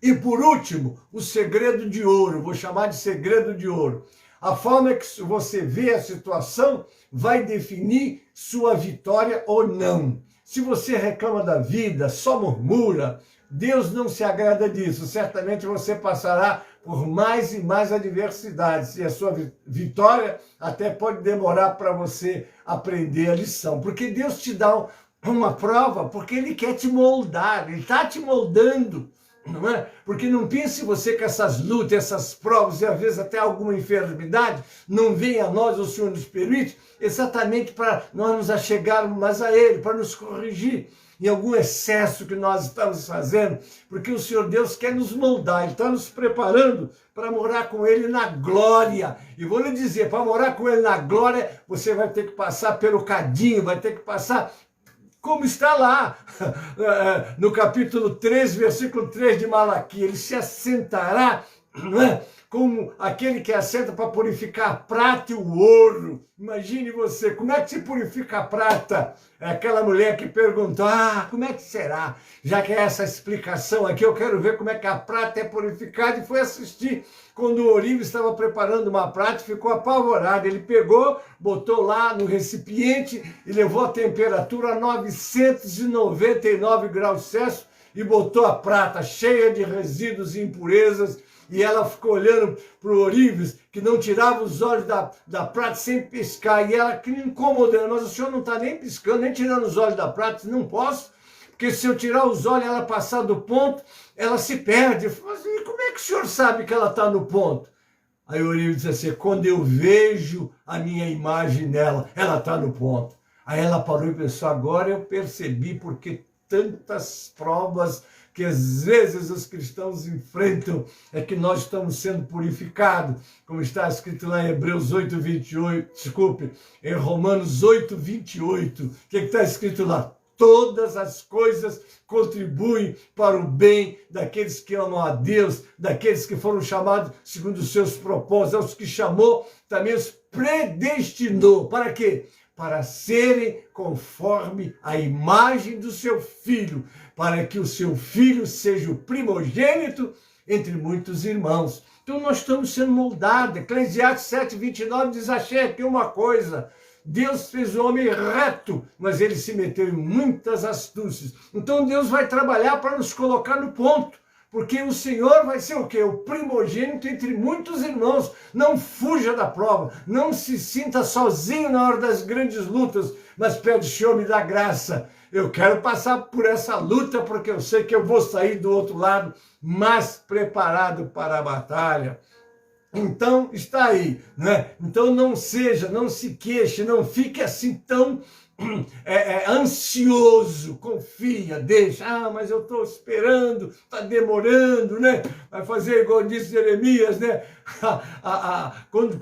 E por último, o segredo de ouro, vou chamar de segredo de ouro. A forma que você vê a situação vai definir sua vitória ou não. Se você reclama da vida, só murmura, Deus não se agrada disso. Certamente você passará por mais e mais adversidades. E a sua vitória até pode demorar para você aprender a lição. Porque Deus te dá uma prova, porque Ele quer te moldar, Ele está te moldando. Não é? Porque não pense você que essas lutas, essas provas e às vezes até alguma enfermidade não vem a nós, o Senhor nos permite, exatamente para nós nos achegarmos mais a Ele, para nos corrigir em algum excesso que nós estamos fazendo, porque o Senhor Deus quer nos moldar, Ele está nos preparando para morar com Ele na glória. E vou lhe dizer, para morar com Ele na glória, você vai ter que passar pelo cadinho, vai ter que passar como está lá no capítulo 3, versículo 3 de Malaquias. Ele se assentará, não é? Como aquele que assenta para purificar a prata e o ouro. Imagine você, como é que se purifica a prata? É aquela mulher que perguntou, como é que será? Já que é essa explicação aqui, eu quero ver como é que a prata é purificada, e foi assistir. Quando o Oribe estava preparando uma prata, ficou apavorado. Ele pegou, botou lá no recipiente e levou a temperatura a 999 graus Celsius e botou a prata cheia de resíduos e impurezas. E ela ficou olhando para o Orives, que não tirava os olhos da prata sem piscar. E ela que me incomodando, mas o senhor não está nem piscando, nem tirando os olhos da prata. Não posso, porque se eu tirar os olhos e ela passar do ponto, ela se perde. Eu falei, mas como é que o senhor sabe que ela está no ponto? Aí o Orives disse assim, quando eu vejo a minha imagem nela, ela está no ponto. Aí ela parou e pensou, agora eu percebi porque tantas provas que às vezes os cristãos enfrentam, é que nós estamos sendo purificados, como está escrito lá em Hebreus 8:28, em Romanos 8:28, o que está escrito lá? Todas as coisas contribuem para o bem daqueles que amam a Deus, daqueles que foram chamados segundo os seus propósitos, aos que chamou, também os predestinou. Para quê? Para serem conforme a imagem do seu Filho, para que o seu Filho seja o primogênito entre muitos irmãos. Então nós estamos sendo moldados. Eclesiastes 7:29 diz, achei aqui uma coisa, Deus fez o homem reto, mas ele se meteu em muitas astúcias. Então Deus vai trabalhar para nos colocar no ponto, porque o Senhor vai ser o quê? O primogênito entre muitos irmãos. Não fuja da prova, não se sinta sozinho na hora das grandes lutas, mas pede, Senhor, me dá graça. Eu quero passar por essa luta, porque eu sei que eu vou sair do outro lado mais preparado para a batalha. Então, está aí, né? Então, não se queixe, não fique assim tão ansioso, confia, deixa, mas eu estou esperando, está demorando, né? Vai fazer igual disse Jeremias, né? Quando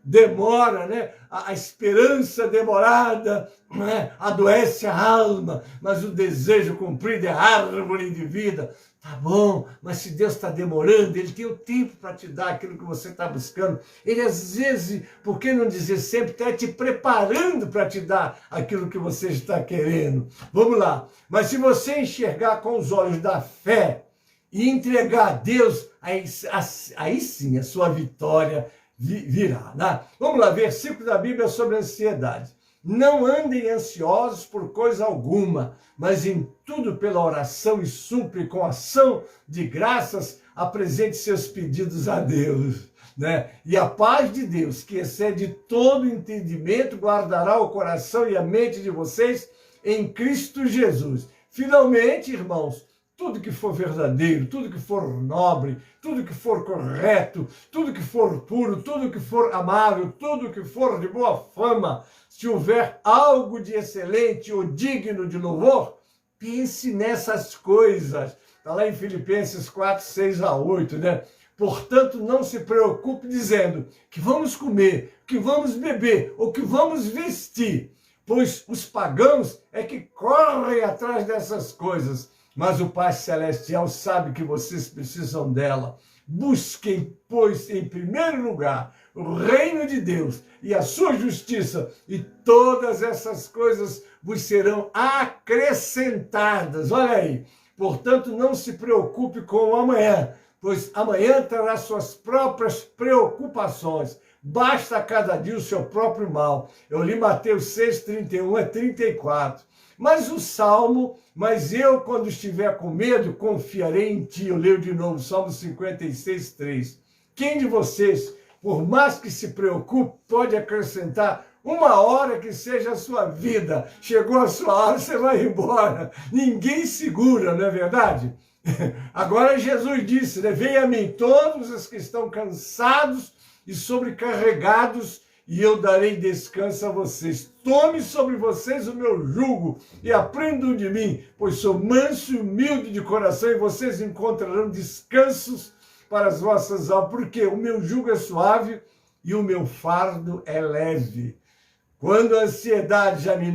demora, né? A esperança demorada, né? Adoece a alma, mas o desejo cumprido é árvore de vida. Tá bom, mas se Deus está demorando, Ele tem o tempo para te dar aquilo que você está buscando. Ele às vezes, por que não dizer sempre, está te preparando para te dar aquilo que você está querendo. Vamos lá, mas se você enxergar com os olhos da fé e entregar a Deus, aí sim a sua vitória virá, né? Vamos lá, versículo da Bíblia sobre a ansiedade. Não andem ansiosos por coisa alguma, mas em tudo pela oração e súplica com ação de graças, apresente seus pedidos a Deus, né? E a paz de Deus, que excede todo entendimento, guardará o coração e a mente de vocês em Cristo Jesus. Finalmente, irmãos, tudo que for verdadeiro, tudo que for nobre, tudo que for correto, tudo que for puro, tudo que for amável, tudo que for de boa fama, se houver algo de excelente ou digno de louvor, pense nessas coisas. Está lá em Filipenses 4, 6 a 8, né? Portanto, não se preocupe dizendo que vamos comer, que vamos beber ou que vamos vestir, pois os pagãos é que correm atrás dessas coisas. Mas o Pai Celestial sabe que vocês precisam dela. Busquem, pois, em primeiro lugar, o reino de Deus e a sua justiça, e todas essas coisas vos serão acrescentadas. Olha aí. Portanto, não se preocupe com o amanhã, pois amanhã terá suas próprias preocupações. Basta a cada dia o seu próprio mal. Eu li Mateus 6, 31 a 34. Mas o Salmo, mas eu, quando estiver com medo, confiarei em ti. Eu leio de novo, Salmo 56, 3. Quem de vocês, por mais que se preocupe, pode acrescentar uma hora que seja a sua vida? Chegou a sua hora, você vai embora. Ninguém segura, não é verdade? Agora Jesus disse, né? Venha a mim todos os que estão cansados e sobrecarregados, e eu darei descanso a vocês. Tome sobre vocês o meu jugo e aprendam de mim, pois sou manso e humilde de coração, e vocês encontrarão descansos para as vossas almas, porque o meu jugo é suave e o meu fardo é leve. Quando a ansiedade já me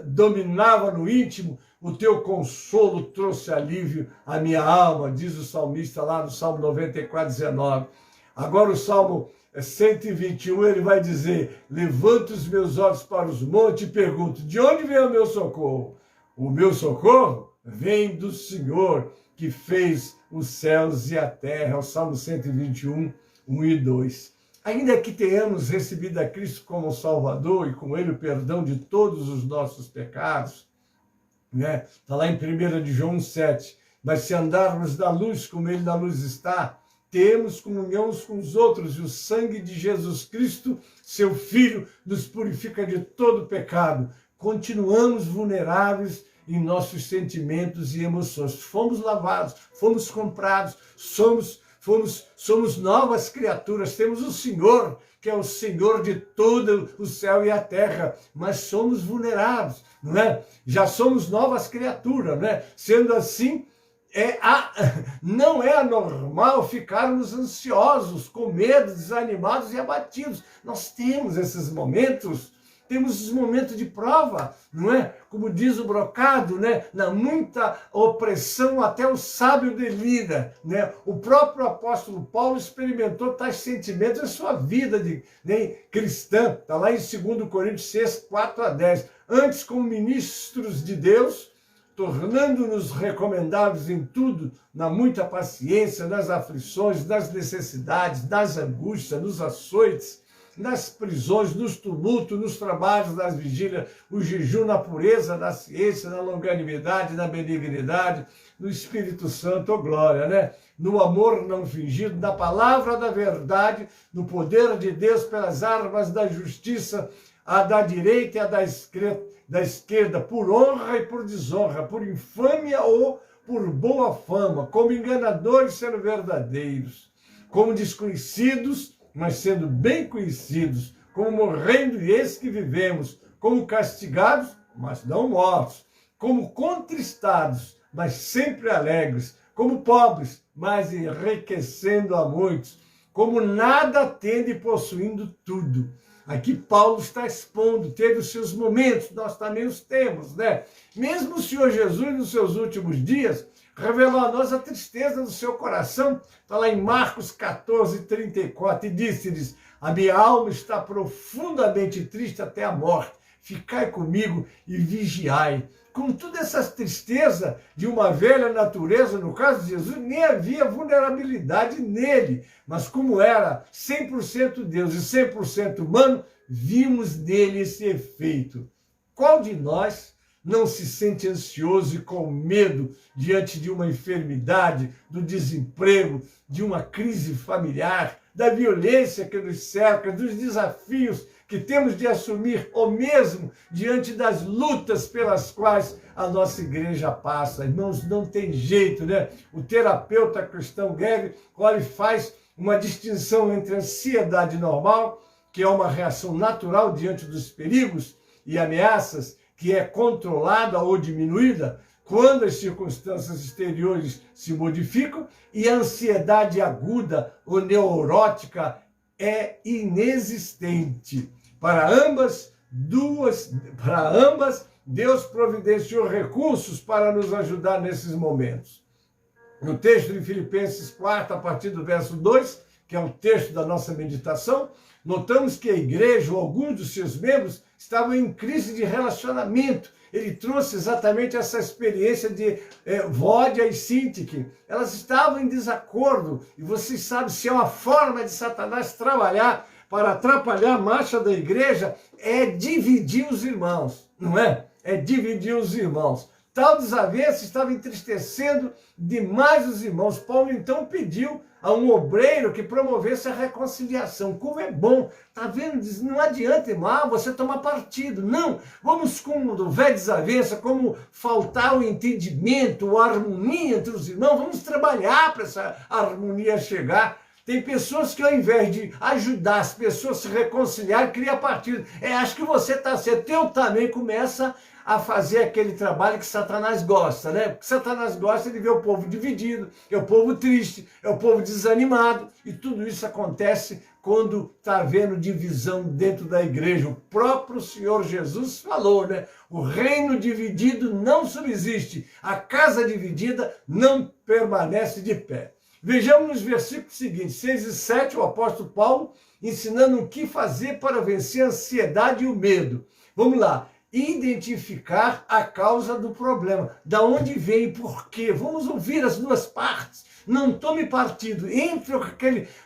dominava no íntimo, o teu consolo trouxe alívio à minha alma, diz o salmista lá no Salmo 94, 19. Agora o Salmo 121, ele vai dizer, levanto os meus olhos para os montes e pergunto, de onde vem o meu socorro? O meu socorro vem do Senhor, que fez os céus e a terra. O Salmo 121, 1 e 2. Ainda que tenhamos recebido a Cristo como Salvador e com Ele o perdão de todos os nossos pecados, né? Está lá em 1 de João 7, mas se andarmos na luz como Ele na luz está, temos comunhão uns com os outros, e o sangue de Jesus Cristo, seu Filho, nos purifica de todo pecado. Continuamos vulneráveis em nossos sentimentos e emoções. Fomos lavados, fomos comprados, somos novas criaturas. Temos o Senhor, que é o Senhor de todo o céu e a terra, mas somos vulneráveis, não é? Já somos novas criaturas, né? Sendo assim, não é anormal ficarmos ansiosos, com medo, desanimados e abatidos. Nós temos esses momentos, temos os momentos de prova, não é? Como diz o Brocado, né? Na muita opressão até o sábio delira, né? O próprio apóstolo Paulo experimentou tais sentimentos em sua vida cristã. Está lá em 2 Coríntios 6, 4 a 10. Antes, como ministros de Deus, tornando-nos recomendáveis em tudo, na muita paciência, nas aflições, nas necessidades, nas angústias, nos açoites, nas prisões, nos tumultos, nos trabalhos, nas vigílias, o jejum, na pureza, na ciência, na longanimidade, na benignidade, no Espírito Santo, oh glória, né? No amor não fingido, na palavra da verdade, no poder de Deus pelas armas da justiça, a da direita e a da esquerda, por honra e por desonra, por infâmia ou por boa fama, como enganadores sendo verdadeiros, como desconhecidos, mas sendo bem conhecidos, como morrendo e eis que vivemos, como castigados, mas não mortos, como contristados, mas sempre alegres, como pobres, mas enriquecendo a muitos, como nada tendo e possuindo tudo. Aqui Paulo está expondo, teve os seus momentos, nós também os temos, né? Mesmo o Senhor Jesus, nos seus últimos dias, revelou a nós a tristeza do seu coração. Está lá em Marcos 14, 34, e disse-lhes, a minha alma está profundamente triste até a morte. Ficai comigo e vigiai. Com toda essa tristeza de uma velha natureza, no caso de Jesus, nem havia vulnerabilidade nele. Mas como era 100% Deus e 100% humano, vimos nele esse efeito. Qual de nós não se sente ansioso e com medo diante de uma enfermidade, do desemprego, de uma crise familiar, da violência que nos cerca, dos desafios que temos de assumir, ou mesmo diante das lutas pelas quais a nossa igreja passa. Irmãos, não tem jeito, né? O terapeuta cristão Gary Cole faz uma distinção entre a ansiedade normal, que é uma reação natural diante dos perigos e ameaças, que é controlada ou diminuída quando as circunstâncias exteriores se modificam, e a ansiedade aguda ou neurótica é inexistente. Para ambas, Deus providenciou recursos para nos ajudar nesses momentos. No texto de Filipenses 4, a partir do verso 2, que é o texto da nossa meditação, notamos que a igreja, ou alguns dos seus membros, estavam em crise de relacionamento. Ele trouxe exatamente essa experiência de Vódia e Sintique. Elas estavam em desacordo, e vocês sabem, se é uma forma de Satanás trabalhar para atrapalhar a marcha da igreja, é dividir os irmãos, não é? É dividir os irmãos. Tal desavença estava entristecendo demais os irmãos. Paulo então pediu a um obreiro que promovesse a reconciliação. Como é bom, tá vendo? Não adianta, irmão, você tomar partido. Não, vamos com o velho desavença, como faltar o entendimento, a harmonia entre os irmãos, vamos trabalhar para essa harmonia chegar. Tem pessoas que, ao invés de ajudar as pessoas a se reconciliar, cria partido. Acho que você está certo. Eu também começa a fazer aquele trabalho que Satanás gosta, né? Porque Satanás gosta de ver o povo dividido, é o povo triste, é o povo desanimado, e tudo isso acontece quando está havendo divisão dentro da igreja. O próprio Senhor Jesus falou, né? O reino dividido não subsiste, a casa dividida não permanece de pé. Vejamos nos versículos seguintes, 6 e 7, o apóstolo Paulo ensinando o que fazer para vencer a ansiedade e o medo. Vamos lá. Identificar a causa do problema. Da onde vem e por quê? Vamos ouvir as duas partes. Não tome partido. Entre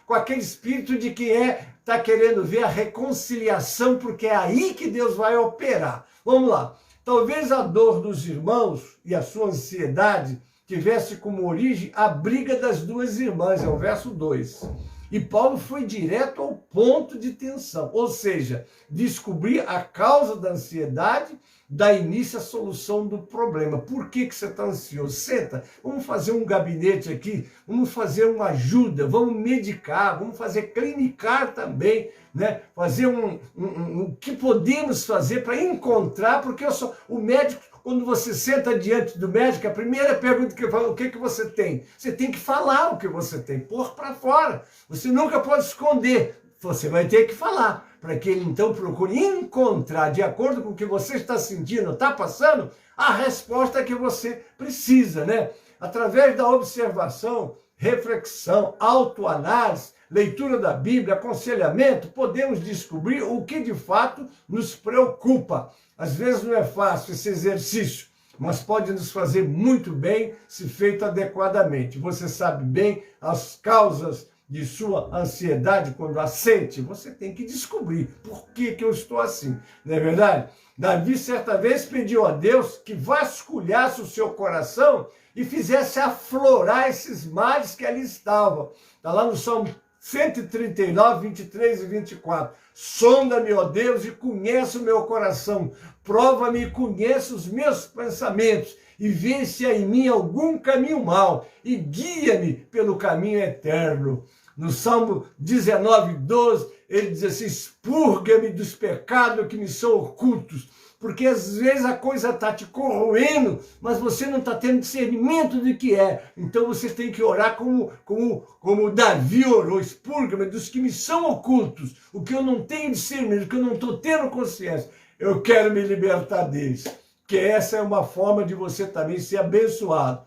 com aquele espírito de que está querendo ver a reconciliação, porque é aí que Deus vai operar. Vamos lá. Talvez a dor dos irmãos e a sua ansiedade tivesse como origem a briga das duas irmãs, é o verso 2. E Paulo foi direto ao ponto de tensão, ou seja, descobrir a causa da ansiedade, dar início à solução do problema. Por que você está ansioso? Senta, vamos fazer um gabinete aqui, vamos fazer uma ajuda, vamos medicar, vamos fazer clinicar também, né? Fazer o que podemos fazer para encontrar, porque o médico, quando você senta diante do médico, a primeira pergunta que fala, o que você tem? Você tem que falar o que você tem, pôr para fora. Você nunca pode esconder, você vai ter que falar, para que ele então procure encontrar, de acordo com o que você está sentindo, está passando, a resposta que você precisa, né? Através da observação, reflexão, autoanálise, leitura da Bíblia, aconselhamento, podemos descobrir o que de fato nos preocupa. Às vezes não é fácil esse exercício, mas pode nos fazer muito bem se feito adequadamente. Você sabe bem as causas de sua ansiedade quando a sente. Você tem que descobrir por que eu estou assim, não é verdade? Davi certa vez pediu a Deus que vasculhasse o seu coração e fizesse aflorar esses males que ali estavam. Está lá no Salmo 139, 23 e 24. Sonda-me, ó Deus, e conhece o meu coração. Prova-me e conhece os meus pensamentos. E vê se há em mim algum caminho mau. E guia-me pelo caminho eterno. No Salmo 19, 12, ele diz assim, expurga-me dos pecados que me são ocultos. Porque às vezes a coisa está te corroendo, mas você não está tendo discernimento do que é. Então você tem que orar como Davi orou, expurga-me dos que me são ocultos, o que eu não tenho discernimento, o que eu não estou tendo consciência. Eu quero me libertar deles. Que essa é uma forma de você também ser abençoado.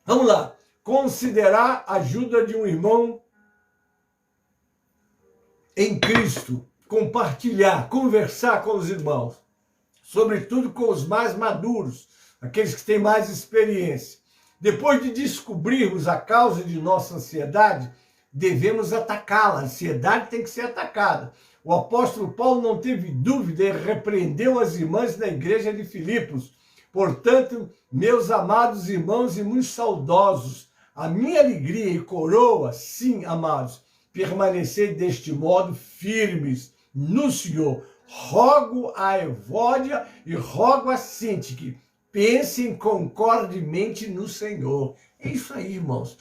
Vamos lá. Considerar a ajuda de um irmão em Cristo. Compartilhar, conversar com os irmãos. Sobretudo com os mais maduros, aqueles que têm mais experiência. Depois de descobrirmos a causa de nossa ansiedade, devemos atacá-la. A ansiedade tem que ser atacada. O apóstolo Paulo não teve dúvida e repreendeu as irmãs da igreja de Filipos. Portanto, meus amados irmãos e muito saudosos, a minha alegria e coroa, sim, amados, permanecer deste modo firmes no Senhor. Rogo a Evódia e rogo a Sinti que pensem concordemente no Senhor. É isso aí, irmãos.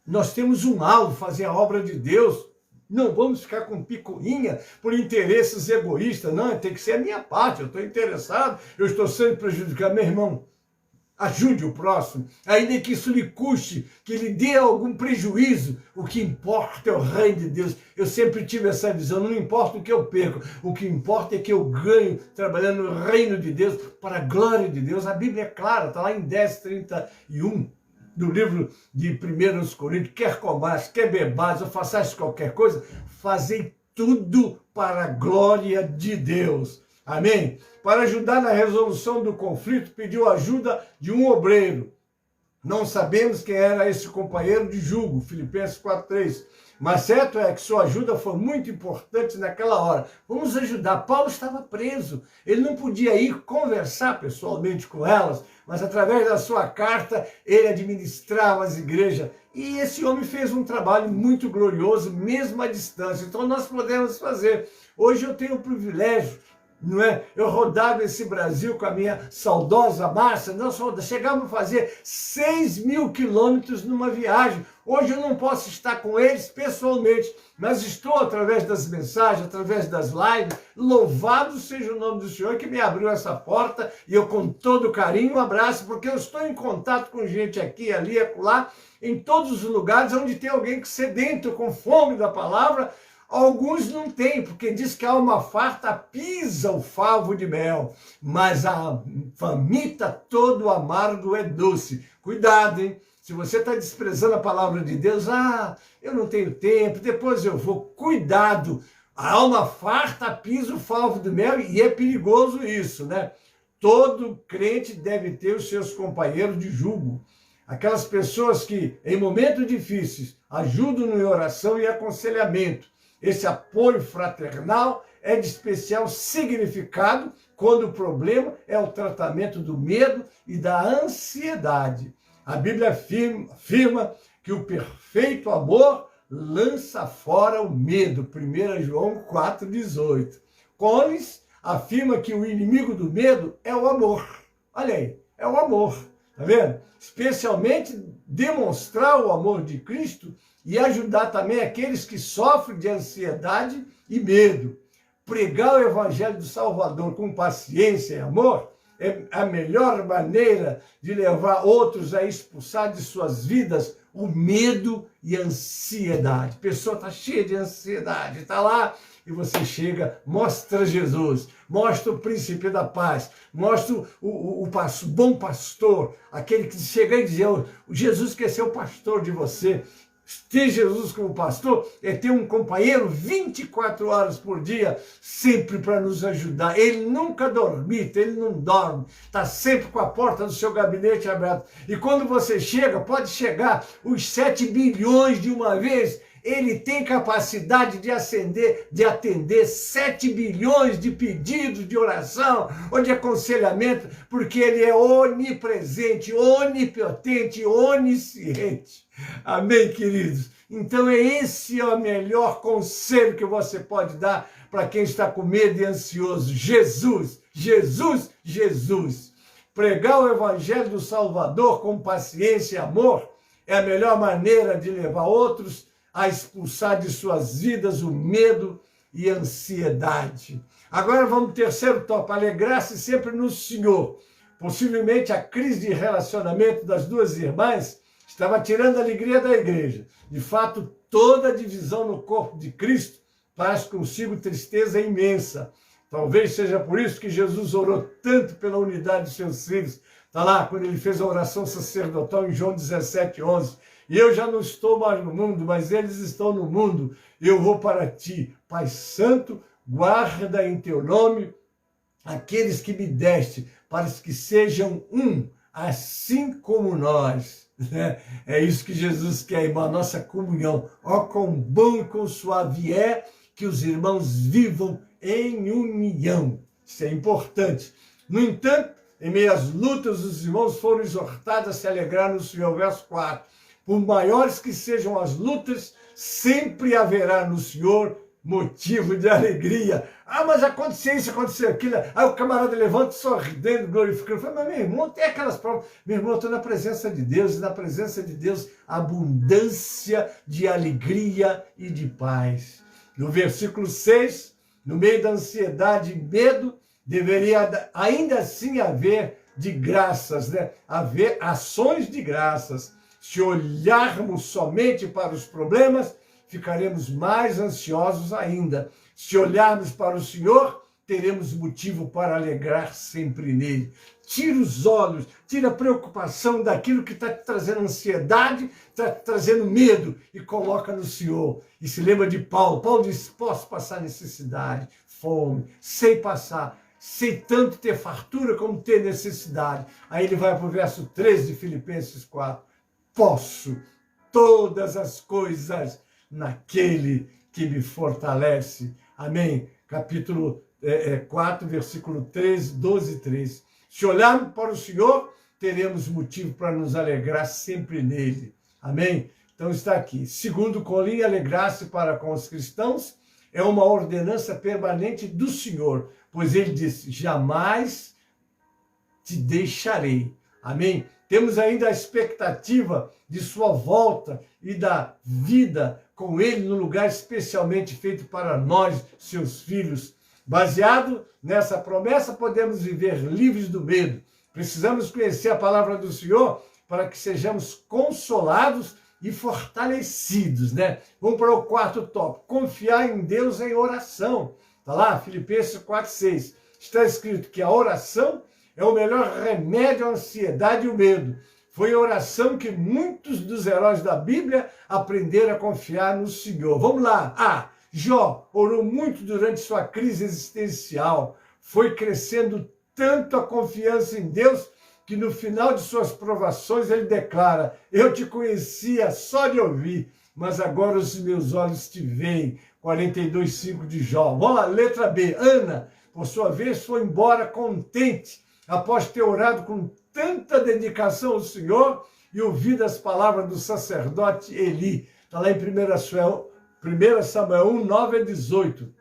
Nós temos um alvo, fazer a obra de Deus. Não vamos ficar com picuinha por interesses egoístas. Não, tem que ser a minha parte. Eu estou interessado, eu estou sendo prejudicado. Meu irmão, ajude o próximo, ainda que isso lhe custe, que lhe dê algum prejuízo. O que importa é o reino de Deus. Eu sempre tive essa visão, não importa o que eu perco, o que importa é que eu ganho trabalhando no reino de Deus, para a glória de Deus. A Bíblia é clara, está lá em 10:31, do livro de 1 Coríntios: quer comais, quer bebais, ou façais qualquer coisa, fazei tudo para a glória de Deus. Amém? Para ajudar na resolução do conflito, pediu ajuda de um obreiro. Não sabemos quem era esse companheiro de jugo, Filipenses 4:3. Mas certo é que sua ajuda foi muito importante naquela hora. Vamos ajudar. Paulo estava preso. Ele não podia ir conversar pessoalmente com elas, mas através da sua carta ele administrava as igrejas. E esse homem fez um trabalho muito glorioso, mesmo à distância. Então nós podemos fazer. Hoje eu tenho o privilégio, não é? Eu rodava esse Brasil com a minha saudosa Márcia, nós chegamos a fazer 6.000 quilômetros numa viagem. Hoje eu não posso estar com eles pessoalmente, mas estou através das mensagens, através das lives. Louvado seja o nome do Senhor que me abriu essa porta, e eu com todo carinho abraço, porque eu estou em contato com gente aqui, ali, acolá, em todos os lugares onde tem alguém que sedento, com fome da palavra. Alguns não têm, porque diz que a alma farta pisa o favo de mel, mas a faminta todo amargo é doce. Cuidado, hein? Se você está desprezando a palavra de Deus, eu não tenho tempo, depois eu vou. Cuidado, a alma farta pisa o favo de mel, e é perigoso isso, né? Todo crente deve ter os seus companheiros de jugo. Aquelas pessoas que, em momentos difíceis, ajudam em oração e aconselhamento. Esse apoio fraternal é de especial significado quando o problema é o tratamento do medo e da ansiedade. A Bíblia afirma que o perfeito amor lança fora o medo. 1 João 4,18. Collins afirma que o inimigo do medo é o amor. Olha aí, é o amor. Tá vendo? Especialmente demonstrar o amor de Cristo e ajudar também aqueles que sofrem de ansiedade e medo. Pregar o Evangelho do Salvador com paciência e amor é a melhor maneira de levar outros a expulsar de suas vidas o medo e a ansiedade. A pessoa está cheia de ansiedade, está lá, e você chega, mostra Jesus, mostra o príncipe da paz, mostra o bom pastor, aquele que chega e diz: Jesus quer ser o pastor de você. Ter Jesus como pastor é ter um companheiro 24 horas por dia, sempre para nos ajudar. Ele nunca dormita, ele não dorme, está sempre com a porta do seu gabinete aberta. E quando você chega, pode chegar os 7 bilhões de uma vez. Ele tem capacidade de atender 7 bilhões de pedidos de oração ou de aconselhamento, porque ele é onipresente, onipotente, onisciente. Amém, queridos? Então esse é o melhor conselho que você pode dar para quem está com medo e ansioso. Jesus, Jesus, Jesus. Pregar o Evangelho do Salvador com paciência e amor é a melhor maneira de levar outros a expulsar de suas vidas o medo e a ansiedade. Agora vamos ao terceiro tópico: alegrar-se sempre no Senhor. Possivelmente a crise de relacionamento das duas irmãs estava tirando a alegria da igreja. De fato, toda a divisão no corpo de Cristo traz consigo tristeza imensa. Talvez seja por isso que Jesus orou tanto pela unidade de seus filhos. Está lá, quando ele fez a oração sacerdotal em João 17:11. E eu já não estou mais no mundo, mas eles estão no mundo. Eu vou para ti, Pai Santo, guarda em teu nome aqueles que me deste, para que sejam um, assim como nós. É isso que Jesus quer, irmão, a nossa comunhão. Ó, quão bom e quão suave é que os irmãos vivam em união. Isso é importante. No entanto, em meio às lutas, os irmãos foram exortados a se alegrar no Senhor. Verso 4. Por maiores que sejam as lutas, Sempre haverá no Senhor motivo de alegria. Ah, mas aconteceu isso, aconteceu aquilo. Aí o camarada levanta sorridendo, glorificando. Fala, mas meu irmão, tem aquelas provas. Meu irmão, eu estou na presença de Deus, e na presença de Deus, abundância de alegria e de paz. No versículo 6, no meio da ansiedade e medo, deveria ainda assim haver de graças, né? Haver ações de graças. Se olharmos somente para os problemas, ficaremos mais ansiosos ainda. Se olharmos para o Senhor, teremos motivo para alegrar sempre nele. Tira os olhos, tira a preocupação daquilo que está te trazendo ansiedade, está te trazendo medo, e coloca no Senhor. E se lembra de Paulo. Paulo disse, posso passar necessidade, fome, sei passar, sei tanto ter fartura como ter necessidade. Aí ele vai para o verso 13 de Filipenses 4. Posso todas as coisas naquele que me fortalece. Amém? Capítulo 4, versículo 13, 12 e 13. Se olharmos para o Senhor, teremos motivo para nos alegrar sempre nele. Amém? Então está aqui. Segundo Colim, alegrar-se para com os cristãos é uma ordenança permanente do Senhor, pois ele disse, jamais te deixarei. Amém? Temos ainda a expectativa de sua volta e da vida com ele no lugar especialmente feito para nós, seus filhos. Baseado nessa promessa, podemos viver livres do medo. Precisamos conhecer a palavra do Senhor para que sejamos consolados e fortalecidos, né? Vamos para o quarto tópico. Confiar em Deus em oração. Está lá, Filipenses 4:6. Está escrito que a oração é o melhor remédio à ansiedade e ao medo. Foi a oração que muitos dos heróis da Bíblia aprenderam a confiar no Senhor. Vamos lá. Jó orou muito durante sua crise existencial. Foi crescendo tanto a confiança em Deus que no final de suas provações ele declara, eu te conhecia só de ouvir, mas agora os meus olhos te veem. 42:5 de Jó. Vamos lá, letra B. Ana, por sua vez, foi embora contente, após ter orado com tanta dedicação ao Senhor e ouvido as palavras do sacerdote Eli. Está lá em 1 Samuel 1, 9 a 18.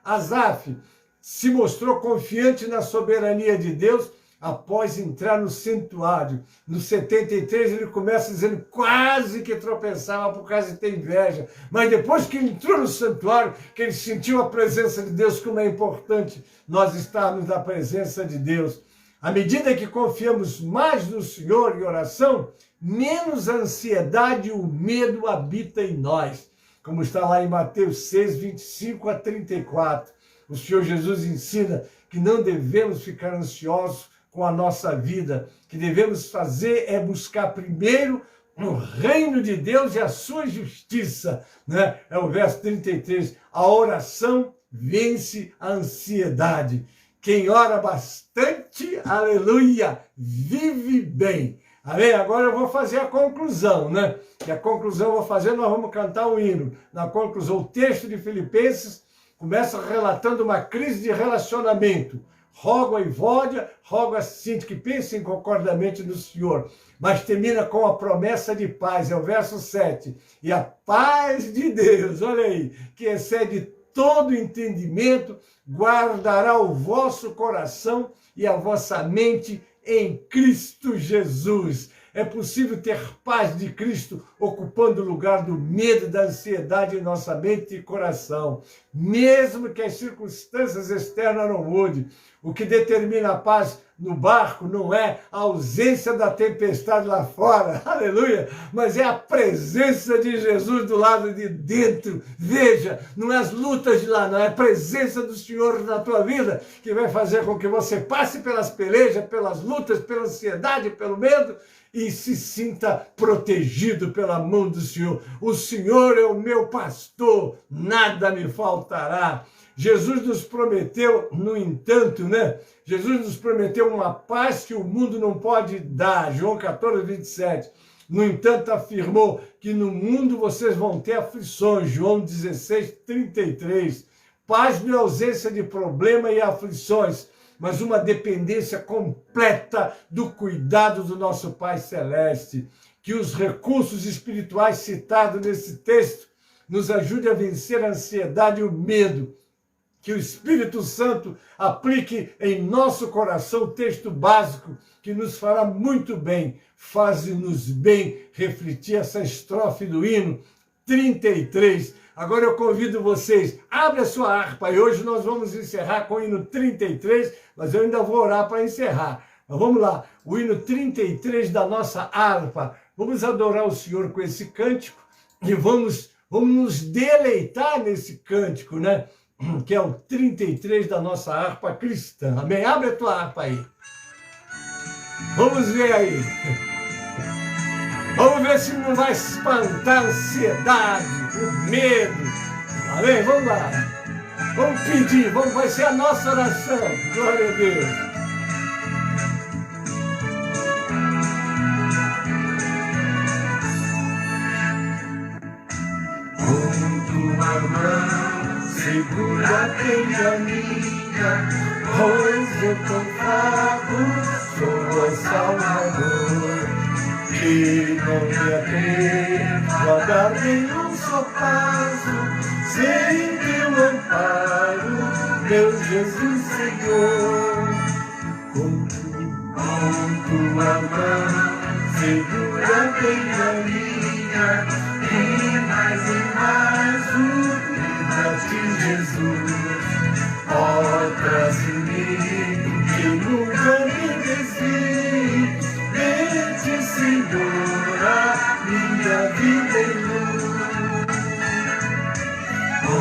Asaf se mostrou confiante na soberania de Deus após entrar no santuário. No 73 ele começa dizendo quase que tropeçava por causa de ter inveja. Mas depois que ele entrou no santuário, que ele sentiu a presença de Deus, como é importante nós estarmos na presença de Deus. À medida que confiamos mais no Senhor em oração, menos a ansiedade e o medo habita em nós. Como está lá em Mateus 6, 25 a 34. O Senhor Jesus ensina que não devemos ficar ansiosos com a nossa vida. O que devemos fazer é buscar primeiro o reino de Deus e a sua justiça. Né? É o verso 33. A oração vence a ansiedade. Quem ora bastante, aleluia, vive bem. Amém? Agora eu vou fazer a conclusão, né? E a conclusão eu vou fazer, nós vamos cantar o hino. Na conclusão, o texto de Filipenses começa relatando uma crise de relacionamento. Rogo a Evódia, rogo a Sinti, que pensem concordamente no Senhor. Mas termina com a promessa de paz, é o verso 7. E a paz de Deus, olha aí, que excede todo entendimento, guardará o vosso coração e a vossa mente em Cristo Jesus. É possível ter paz de Cristo ocupando o lugar do medo e da ansiedade em nossa mente e coração. Mesmo que as circunstâncias externas não mudem, o que determina a paz no barco não é a ausência da tempestade lá fora, aleluia, mas é a presença de Jesus do lado de dentro. Veja, não é as lutas de lá, não é a presença do Senhor na tua vida que vai fazer com que você passe pelas pelejas, pelas lutas, pela ansiedade, pelo medo, e se sinta protegido pela mão do Senhor. O Senhor é o meu pastor, nada me faltará. Jesus nos prometeu, no entanto, né? Jesus nos prometeu uma paz que o mundo não pode dar. João 14, 27. No entanto, afirmou que no mundo vocês vão ter aflições. João 16, 33. Paz não é ausência de problema e aflições, mas uma dependência completa do cuidado do nosso Pai Celeste. que os recursos espirituais citados nesse texto nos ajudem a vencer a ansiedade e o medo. Que o Espírito Santo aplique em nosso coração o texto básico que nos fará muito bem. Faz-nos bem refletir essa estrofe do hino 33. Agora eu convido vocês, abre a sua harpa e hoje nós vamos encerrar com o hino 33, mas eu ainda vou orar para encerrar. Mas vamos lá, o hino 33 da nossa harpa. Vamos adorar o Senhor com esse cântico e vamos nos deleitar nesse cântico, né? Que é o 33 da nossa harpa cristã. Amém? Abre a tua harpa aí. Vamos ver aí. Vamos ver se não vai espantar a ansiedade, o medo. Amém? Vamos lá. Vamos pedir, vai ser a nossa oração. Glória a Deus. Com tua mão segura bem a minha, pois eu tô fraco, sou o Salvador. Que não me atrevo a dar nenhum só passo, sem teu amparo, meu Jesus Senhor. Com tua mão segura bem a minha, e mais unida a ti, Jesus. Ó, traz em mim, que nunca me desvie, vede, Senhor, a minha vida em luz. Com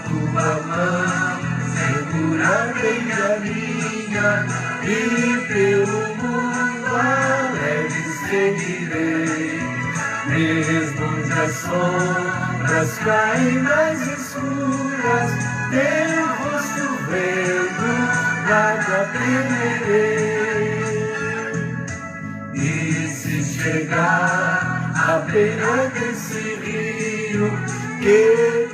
tua mão segura bem a minha, e pelo mundo alegre seguirei. Mesmo que as sombras caem mais escuras, teu rosto vendo, nada temerei. E se chegar à beira desse rio, que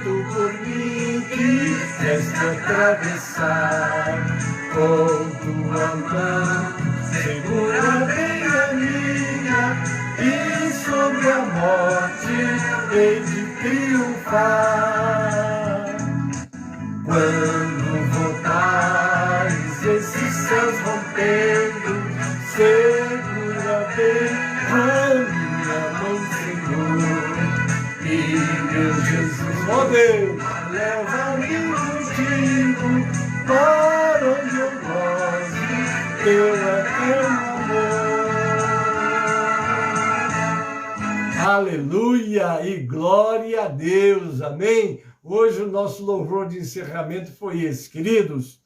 tu por mim quiseste atravessar, com tua mão segura bem a minha, e sobre a morte hei de triunfar. Quando voltares esses céus rompendo, segura bem a minha mão, Senhor. E meu Jesus, ó Deus, leva-me contigo para onde eu gosto, teu é teu amor. Aleluia e glória a Deus, amém? Hoje o nosso louvor de encerramento foi esse, queridos.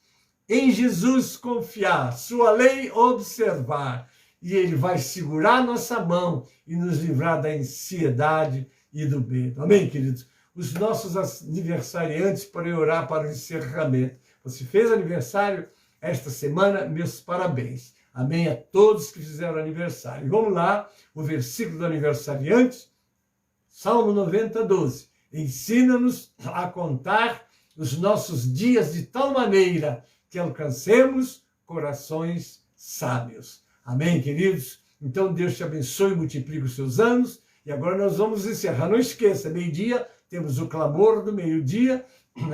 Em Jesus confiar, sua lei observar, e ele vai segurar nossa mão e nos livrar da ansiedade e do medo. Amém, queridos? Os nossos aniversariantes, para eu orar para o encerramento. Você fez aniversário esta semana, meus parabéns. Amém a todos que fizeram aniversário. Vamos lá, o versículo do aniversariante, Salmo 90, 12. Ensina-nos a contar os nossos dias de tal maneira que alcancemos corações sábios. Amém, queridos? Então Deus te abençoe e multiplique os seus anos. E agora nós vamos encerrar. Não esqueça, meio-dia, temos o clamor do meio-dia,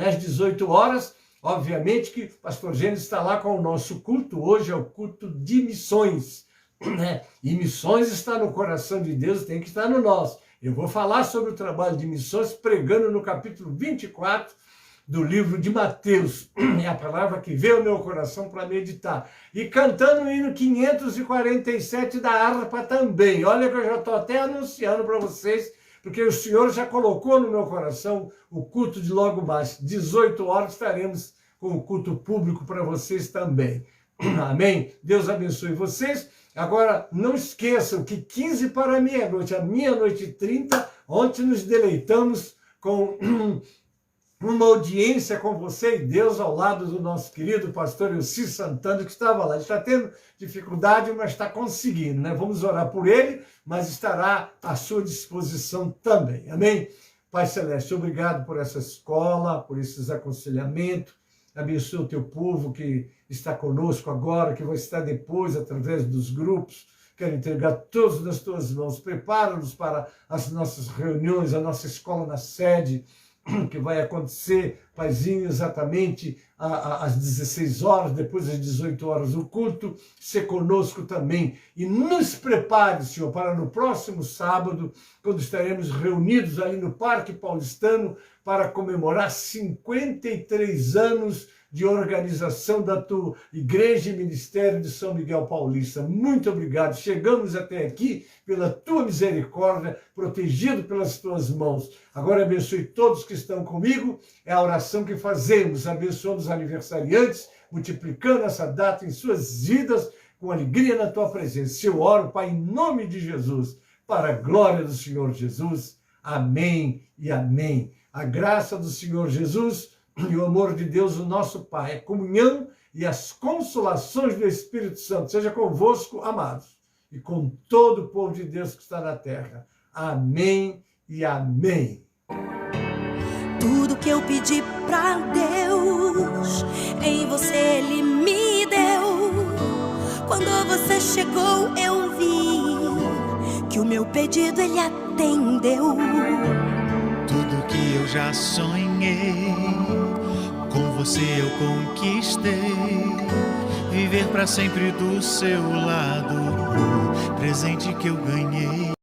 às 18 horas. Obviamente que o pastor Gênesis está lá com o nosso culto. Hoje é o culto de missões, né? E missões está no coração de Deus, tem que estar no nosso. Eu vou falar sobre o trabalho de missões pregando no capítulo 24 do livro de Mateus. É a palavra que veio ao meu coração para meditar. E cantando o hino 547 da harpa também. Olha que eu já estou até anunciando para vocês, porque o Senhor já colocou no meu coração o culto de logo mais. 18 horas estaremos com o culto público para vocês também. Amém? Deus abençoe vocês. Agora, não esqueçam que 15 para meia-noite, a meia-noite e 30, ontem nos deleitamos com uma audiência com você e Deus ao lado do nosso querido pastor Elci Santana, que estava lá. Ele está tendo dificuldade, mas está conseguindo, né? Vamos orar por ele, mas estará à sua disposição também. Amém? Pai Celeste, obrigado por essa escola, por esses aconselhamentos. Abençoa o teu povo que está conosco agora, que vai estar depois através dos grupos. quero entregar todos nas tuas mãos. Prepara-nos para as nossas reuniões, a nossa escola na sede, que vai acontecer, Paizinho, exatamente às 16 horas, depois às 18 horas o culto. Se conosco também. E nos prepare, Senhor, para no próximo sábado, quando estaremos reunidos ali no Parque Paulistano para comemorar 53 anos de organização da tua Igreja e Ministério de São Miguel Paulista. Muito obrigado. Chegamos até aqui pela tua misericórdia, protegido pelas tuas mãos. Agora abençoe todos que estão comigo. É a oração que fazemos. Abençoamos os aniversariantes, multiplicando essa data em suas vidas com alegria na tua presença. Eu oro, Pai, em nome de Jesus, para a glória do Senhor Jesus. Amém e amém. A graça do Senhor Jesus e o amor de Deus, o nosso Pai, a comunhão e as consolações do Espírito Santo, seja convosco, amados, e com todo o povo de Deus que está na terra. Amém e amém. Tudo que eu pedi pra Deus, em você Ele me deu. Quando você chegou, eu vi que o meu pedido Ele atendeu. Tudo que eu já sonhei, com você eu conquistei. Viver pra sempre do seu lado, o presente que eu ganhei.